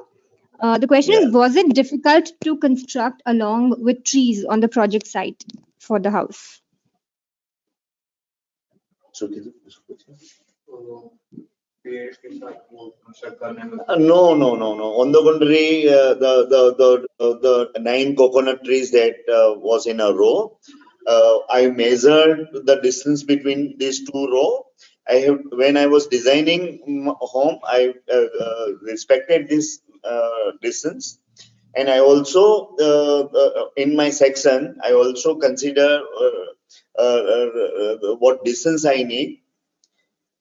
The question Yeah. is, was it difficult to construct along with trees on the project site for the house? So, no. On the contrary, the 9 coconut trees that was in a row, I measured the distance between these 2 rows. When I was designing home, I respected this distance, and I also in my section I also consider what distance I need.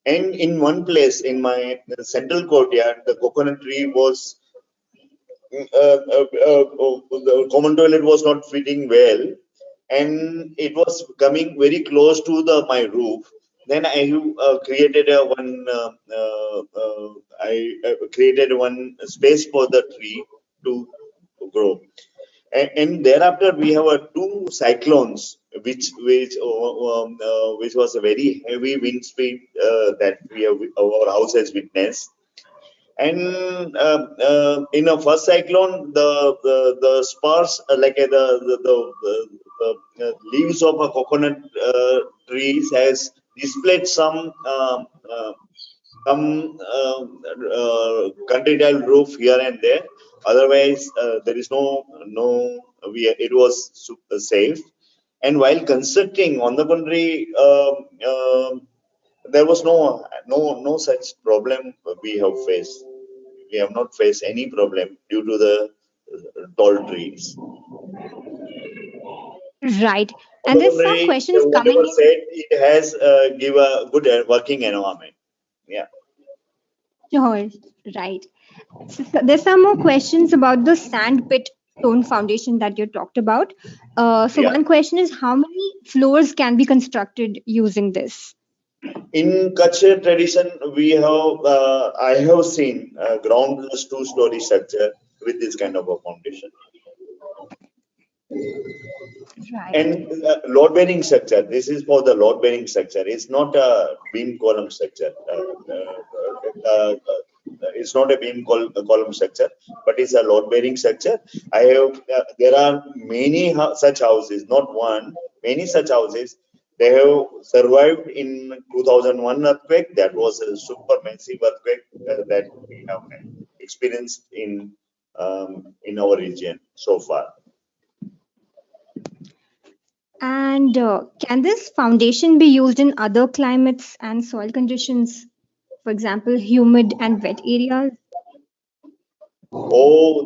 And in one place in my central courtyard, the coconut tree was the common toilet was not fitting well, and it was coming very close to my roof. Then I created created one space for the tree to grow. And thereafter we have 2 cyclones, which was a very heavy wind speed that our house has witnessed. And in a first cyclone, the spars, like the leaves of a coconut trees has displayed some country tile roof here and there. Otherwise, there is it was safe. And while constructing, on the contrary, there was no such problem we have faced. We have not faced any problem due to the tall trees. Right. On And the there's some contrary, questions coming whatever in. said, it has give a good working environment. Yeah. Sure. Right. So there's some more questions about the Sandpit stone foundation that you talked about. So Yeah. one question is, how many floors can be constructed using this? In Kutch tradition, I have seen ground plus 2-story structure with this kind of a foundation. Right. And load bearing structure. This is for the load bearing structure. It's not a beam column structure. It's not a beam column structure, but it's a load bearing structure. There are many such houses, not one, many such houses. They have survived in 2001 earthquake. That was a super massive earthquake that we have experienced in our region so far. And can this foundation be used in other climates and soil conditions? For example, humid and wet areas? Oh,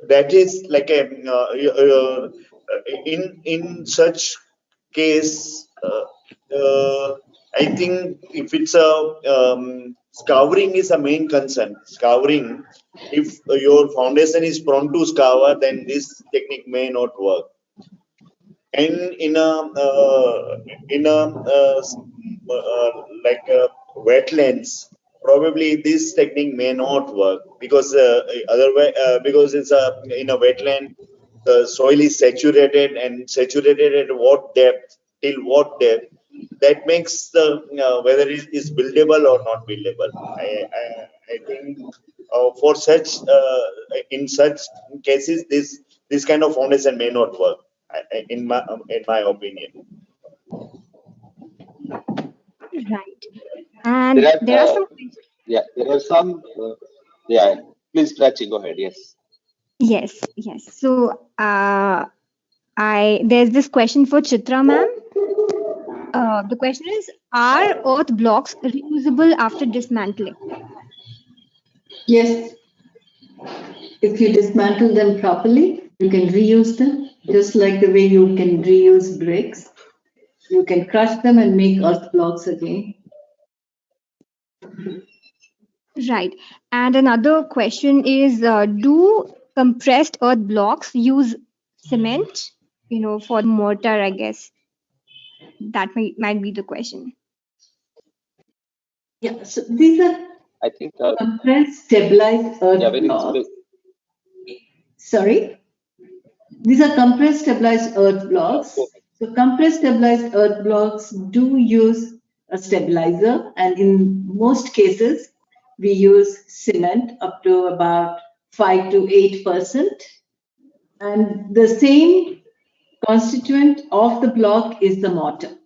that is like in such case, I think if it's scouring is a main concern. Scouring, if your foundation is prone to scour, then this technique may not work. And in wetlands, probably this technique may not work because otherwise because it's in a wetland, the soil is saturated and saturated at what depth, till what depth, that makes the whether it is buildable or not buildable. I think for such in such cases, this kind of foundation may not work. In my opinion. Right. And there are some. Yeah, there are some. Yeah, please, Prachi, go ahead. Yes. Yes, yes. So, there's this question for Chitra ma'am. The question is, are earth blocks reusable after dismantling? Yes, if you dismantle them properly, you can reuse them, just like the way you can reuse bricks. You can crush them and make earth blocks again. Right. And another question is, do compressed earth blocks use cement, for mortar, I guess? That might be the question. Yeah, so these are I think. compressed stabilized earth blocks. Sorry? These are compressed stabilized earth blocks. So compressed stabilized earth blocks do use a stabilizer, and in most cases, we use cement up to about 5 to 8%. And the same constituent of the block is the mortar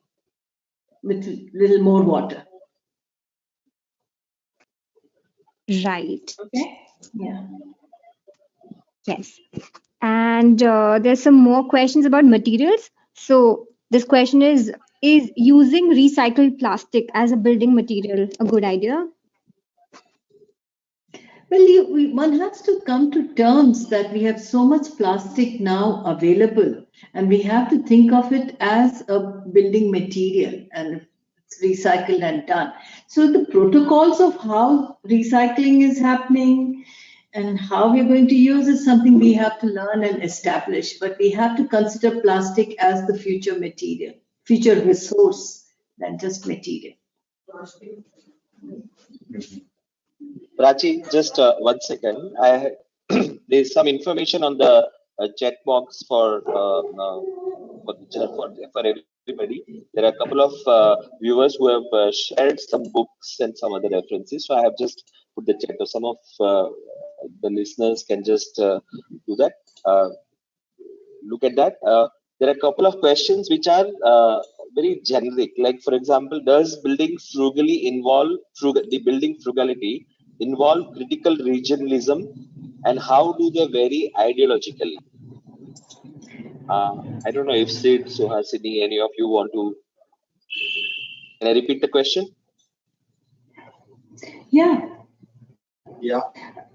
with little more water. Right. Okay. Yeah. Yes. And there's some more questions about materials. So this question is using recycled plastic as a building material a good idea? Well, one has to come to terms that we have so much plastic now available, and we have to think of it as a building material and it's recycled and done. So the protocols of how recycling is happening and how we're going to use is something we have to learn and establish, but we have to consider plastic as the future material, future resource than just material. Prachi, just 1 second. There's some information on the chat box for everybody. There are a couple of viewers who have shared some books and some other references. So I have just put the chat. So some of the listeners can just do that. Look at that. There are a couple of questions which are very generic. Like, for example, does building frugally the building frugality involve critical regionalism, and how do they vary ideologically? I don't know if Sid, Suhasini, any of you want to. Can I repeat the question? Yeah. Yeah.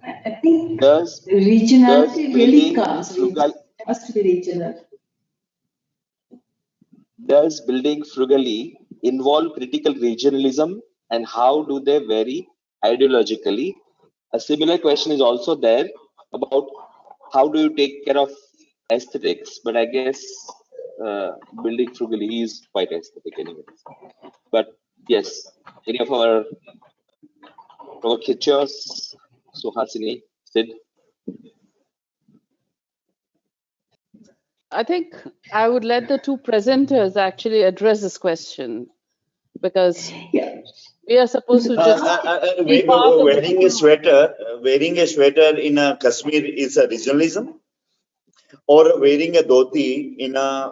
I think Does regionality really building counts. It has to be regional. Does building frugally involve critical regionalism, and how do they vary ideologically? A similar question is also there about how do you take care of aesthetics, but I guess building frugally is quite aesthetic anyways. But yes, any of our provocateurs, Suhasini, Sid? I think I would let the two presenters actually address this question, because we are supposed to just be part of wearing a sweater in Kashmir is a regionalism, or wearing a dhoti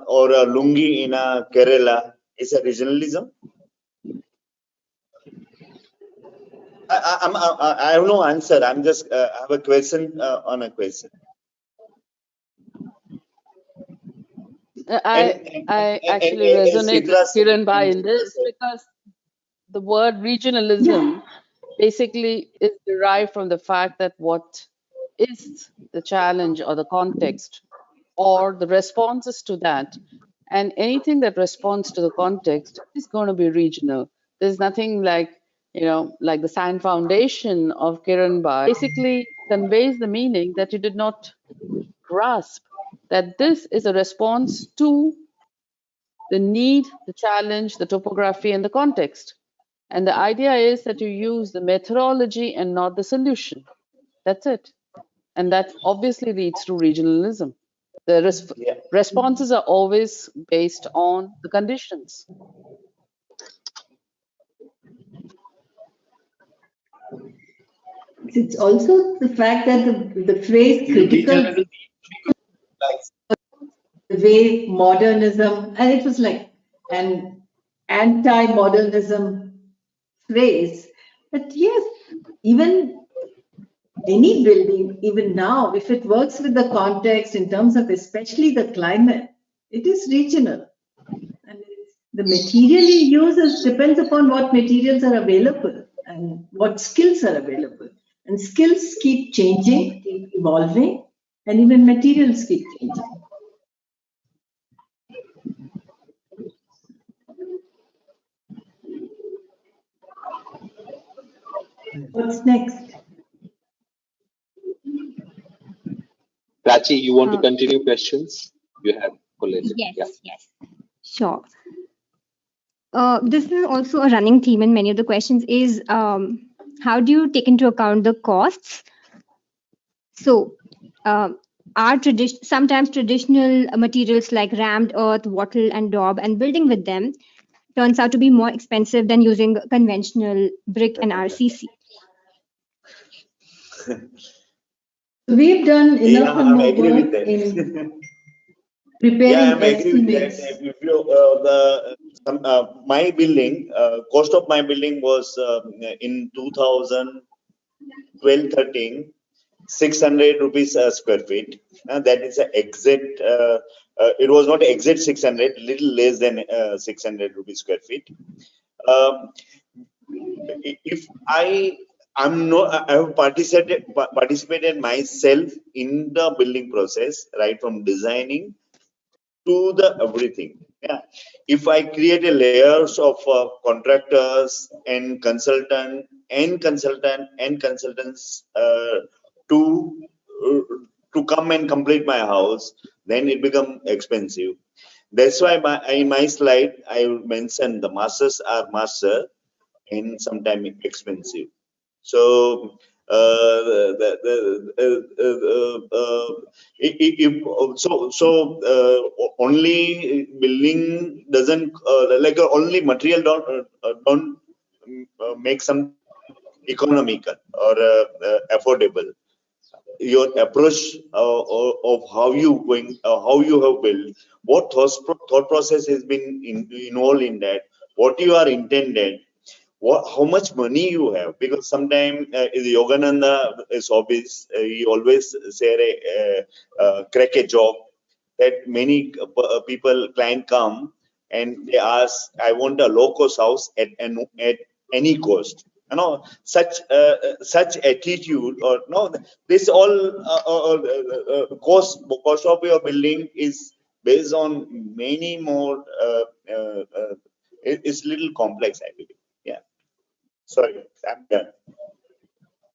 or a lungi in Kerala is a regionalism. I have no answer. I'm just have a question on a question. I actually resonate with Kiran Bhai in this, because the word regionalism basically is derived from the fact that what is the challenge or the context or the responses to that, and anything that responds to the context is going to be regional. There's nothing like, like the Sand Foundation of Kiran Bhai basically conveys the meaning that you did not grasp, that this is a response to the need, the challenge, the topography, and the context. And the idea is that you use the methodology and not the solution. That's it. And that obviously leads to regionalism. The Yeah. responses are always based on the conditions. It's also the fact that the phrase critical, the way modernism, and it was like an anti-modernism phrase. But yes, even any building, even now, if it works with the context in terms of especially the climate, it is regional. And the material you use depends upon what materials are available and what skills are available. And skills keep changing, keep evolving, and even materials keep changing. What's next? Prachi, you want to continue questions? You have collated. Yes, yes, sure. This is also a running theme in many of the questions is how do you take into account the costs? So sometimes traditional materials like rammed earth, wattle and daub and building with them turns out to be more expensive than using conventional brick and RCC. We've done enough and more work that. in preparing estimates. If you, my building, cost of my building was in 2012-13, 600 rupees a square feet. That is an exact, it was not exact 600, little less than 600 rupees square feet. If I have participated myself in the building process, right from designing to the everything. Yeah, if I create a layers of contractors and consultants to come and complete my house, then it become expensive. That's why in my slide I mentioned the masters are master and sometimes expensive. So only building doesn't like only material don't make something economical or affordable. Your approach of how you have built, what thought process has been involved in that, what you are intended, how much money you have, because sometimes Yogananda is obvious, he always say crack a joke that many people client come and they ask, I want a low cost house at any cost. You know, such attitude or no, this all cost of your building is based on many more. It's little complex, I believe. Yeah. Sorry, I'm done.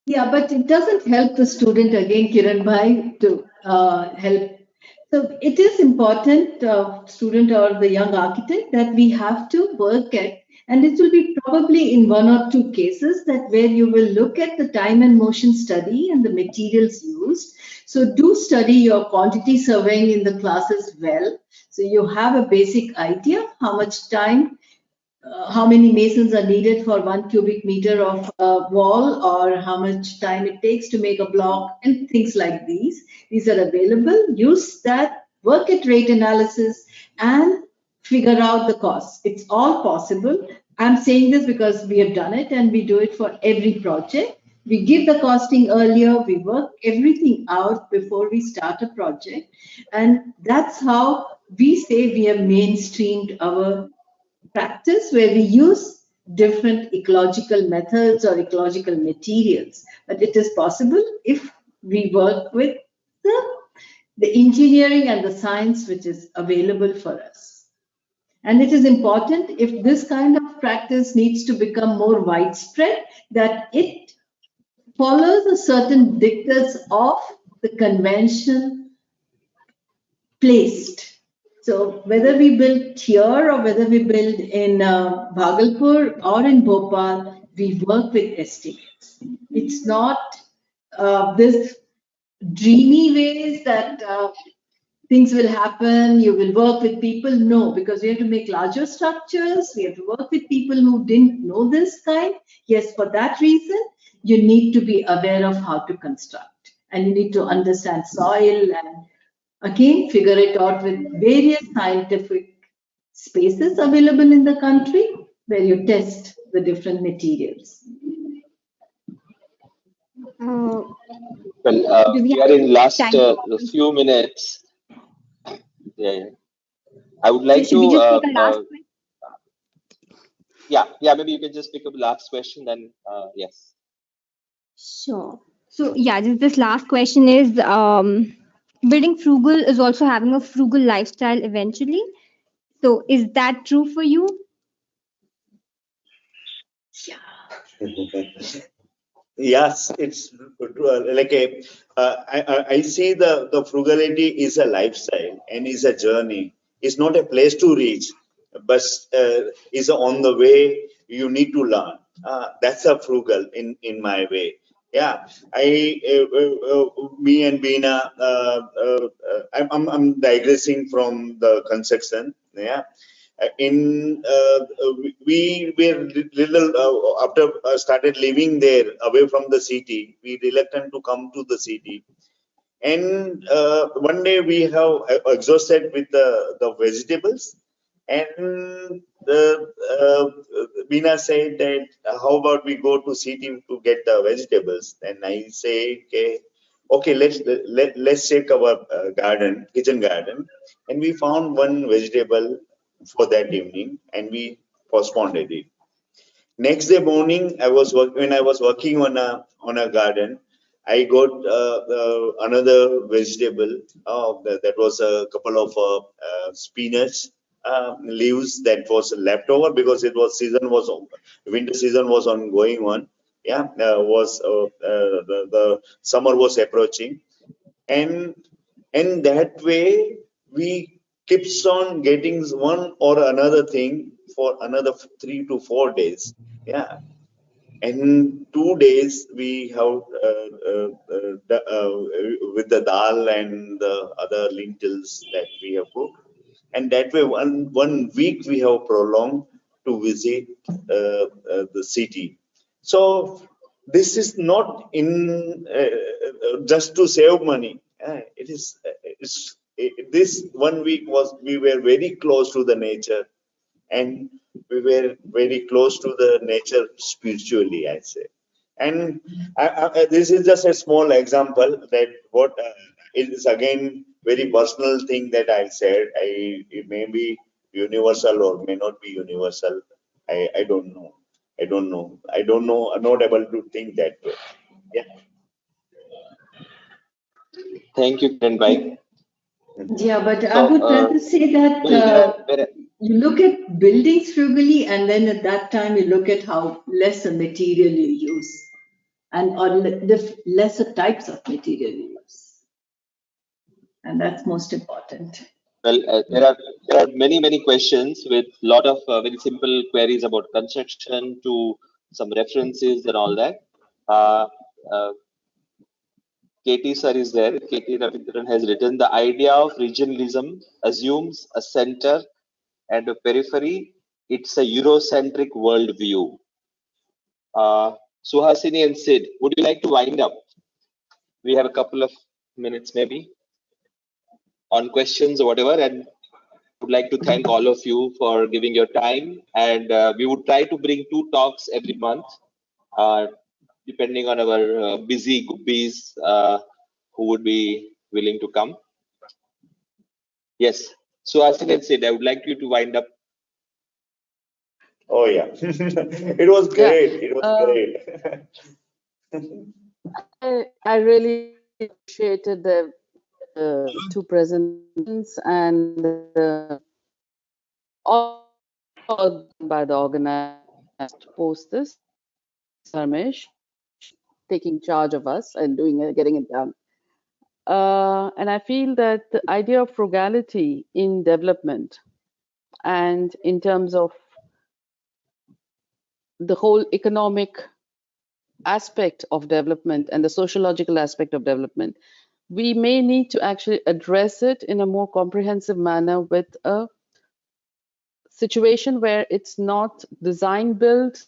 Yeah, but it doesn't help the student again, Kiran Bhai, to help. So it is important, student or the young architect, that we have to work at, and it will be probably in one or two cases that where you will look at the time and motion study and the materials used. So do study your quantity surveying in the classes well. So you have a basic idea how much time, how many masons are needed for 1 cubic meter of wall, or how much time it takes to make a block, and things like these. These are available. Use that, work at rate analysis, and figure out the costs. It's all possible. I'm saying this because we have done it and we do it for every project. We give the costing earlier, we work everything out before we start a project. And that's how we say we have mainstreamed our practice, where we use different ecological methods or ecological materials. But it is possible if we work with the engineering and the science which is available for us. And it is important, if this kind of practice needs to become more widespread, that it follows a certain dictates of the convention placed. So whether we build here or whether we build in Bhagalpur or in Bhopal, we work with estimates. It's not this dreamy ways that things will happen, you will work with people. No, because we have to make larger structures, we have to work with people who didn't know this kind. Yes, for that reason, you need to be aware of how to construct, and you need to understand soil, and again, figure it out with various scientific spaces available in the country where you test the different materials. Well, Do we we are have in last time for few minutes. Yeah. I would So like should we to, just take a last question? yeah, maybe you can just pick up the last question, then, yes. Sure. So yeah, this last question is building frugal is also having a frugal lifestyle eventually. So is that true for you? Yes, it's like I see the frugality is a lifestyle and is a journey. It's not a place to reach, but is on the way you need to learn. That's a frugal in my way. Yeah, me and Beena, I'm digressing from the construction. Yeah, we were little after started living there away from the city. We reluctant to come to the city, and one day we have exhausted with the vegetables, and Bina said that how about we go to city to get the vegetables? And I say okay, let's check our kitchen garden, and we found one vegetable for that evening, and we postponed it. Next day morning, when I was working on a garden, I got another vegetable. That was a couple of spinach leaves that was left over because it was winter season was going on. Yeah, the summer was approaching, and that way we keeps on getting one or another thing for another 3 to 4 days. Yeah, and 2 days we have with the dal and the other lentils that we have cooked, and that way one week we have prolonged to visit the city. So this is not in just to save money. This 1 week we were very close to the nature, and we were very close to the nature spiritually, I say. And this is just a small example that what it is again very personal thing that I said. It may be universal or may not be universal. I don't know. I don't know. I don't know. I'm not able to think that way. Yeah. Thank you, Kiran Bhai. Yeah, but I So, would rather say that you look at buildings frugally, and then at that time you look at how lesser material you use, and or the lesser types of material you use, and that's most important. well, there are many questions with lot of very simple queries about construction to some references and all that. Uh, uh, KT sir is there. KT Ravindran has written, the idea of regionalism assumes a center and a periphery. It's a Eurocentric worldview. Suhasini and Sid, would you like to wind up? We have a couple of minutes maybe on questions or whatever, and would like to thank all of you for giving your time. And we would try to bring 2 talks every month, depending on our busy guppies who would be willing to come. Yes. So as I said, I would like you to wind up. Oh yeah, it was great. It was great. I really appreciated the 2 presentations and all by the organized post this. Dharmesh taking charge of us and getting it done. And I feel that the idea of frugality in development and in terms of the whole economic aspect of development and the sociological aspect of development we may need to actually address it in a more comprehensive manner with a situation where it's not design built,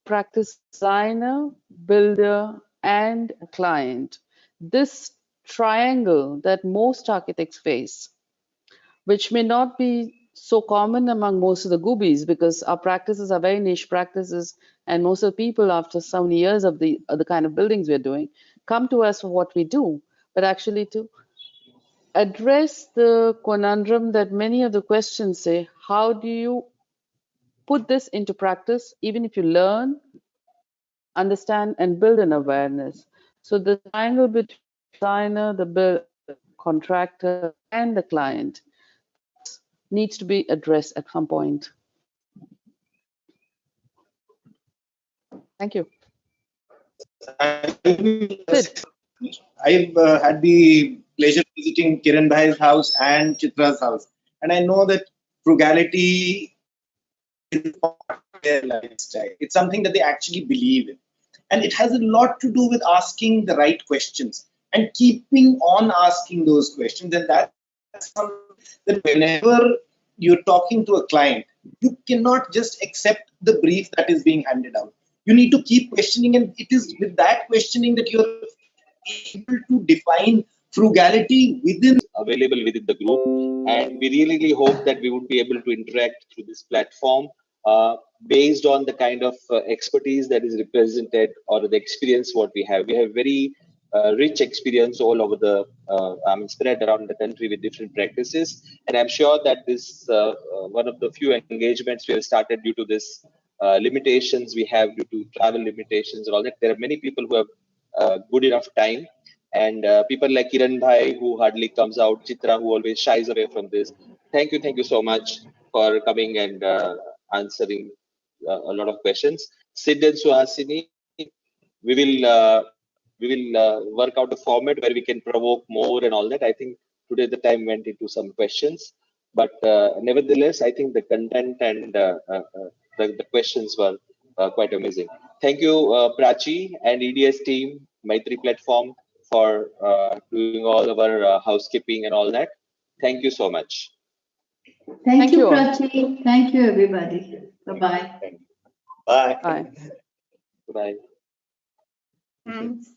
practice designer, builder, and client. This triangle that most architects face, which may not be so common among most of the goobies because our practices are very niche practices, and most of the people after so many years of the kind of buildings we're doing come to us for what we do, but actually to address the conundrum that many of the questions say, how do you put this into practice, even if you learn, understand, and build an awareness? So the triangle between the designer, the contractor, and the client needs to be addressed at some point. Thank you. I've had the pleasure of visiting Kiran Bhai's house and Chitra's house, and I know that frugality is part of their lifestyle. It's something that they actually believe in, and it has a lot to do with asking the right questions and keeping on asking those questions. And that's something that whenever you're talking to a client, you cannot just accept the brief that is being handed out. You need to keep questioning, and it is with that questioning that you're able to define frugality within available within the group, and we really hope that we would be able to interact through this platform based on the kind of expertise that is represented or the experience what we have. We have very rich experience all over the spread around the country with different practices, and I'm sure that this one of the few engagements we have started due to this limitations we have due to travel limitations and all that. There are many people who have good enough time, and people like Kiran Bhai, who hardly comes out, Chitra, who always shies away from this. Thank you so much for coming and answering a lot of questions. Sid and Suhasini, we will work out a format where we can provoke more and all that. I think today the time went into some questions, but nevertheless, I think the content and the questions were quite amazing. Thank you, Prachi and EDS team, MAITREE platform, for doing all of our housekeeping and all that. Thank you so much. Thank you, all. Prachi. Thank you, everybody. Bye-bye. Bye. Bye. Bye. Thanks.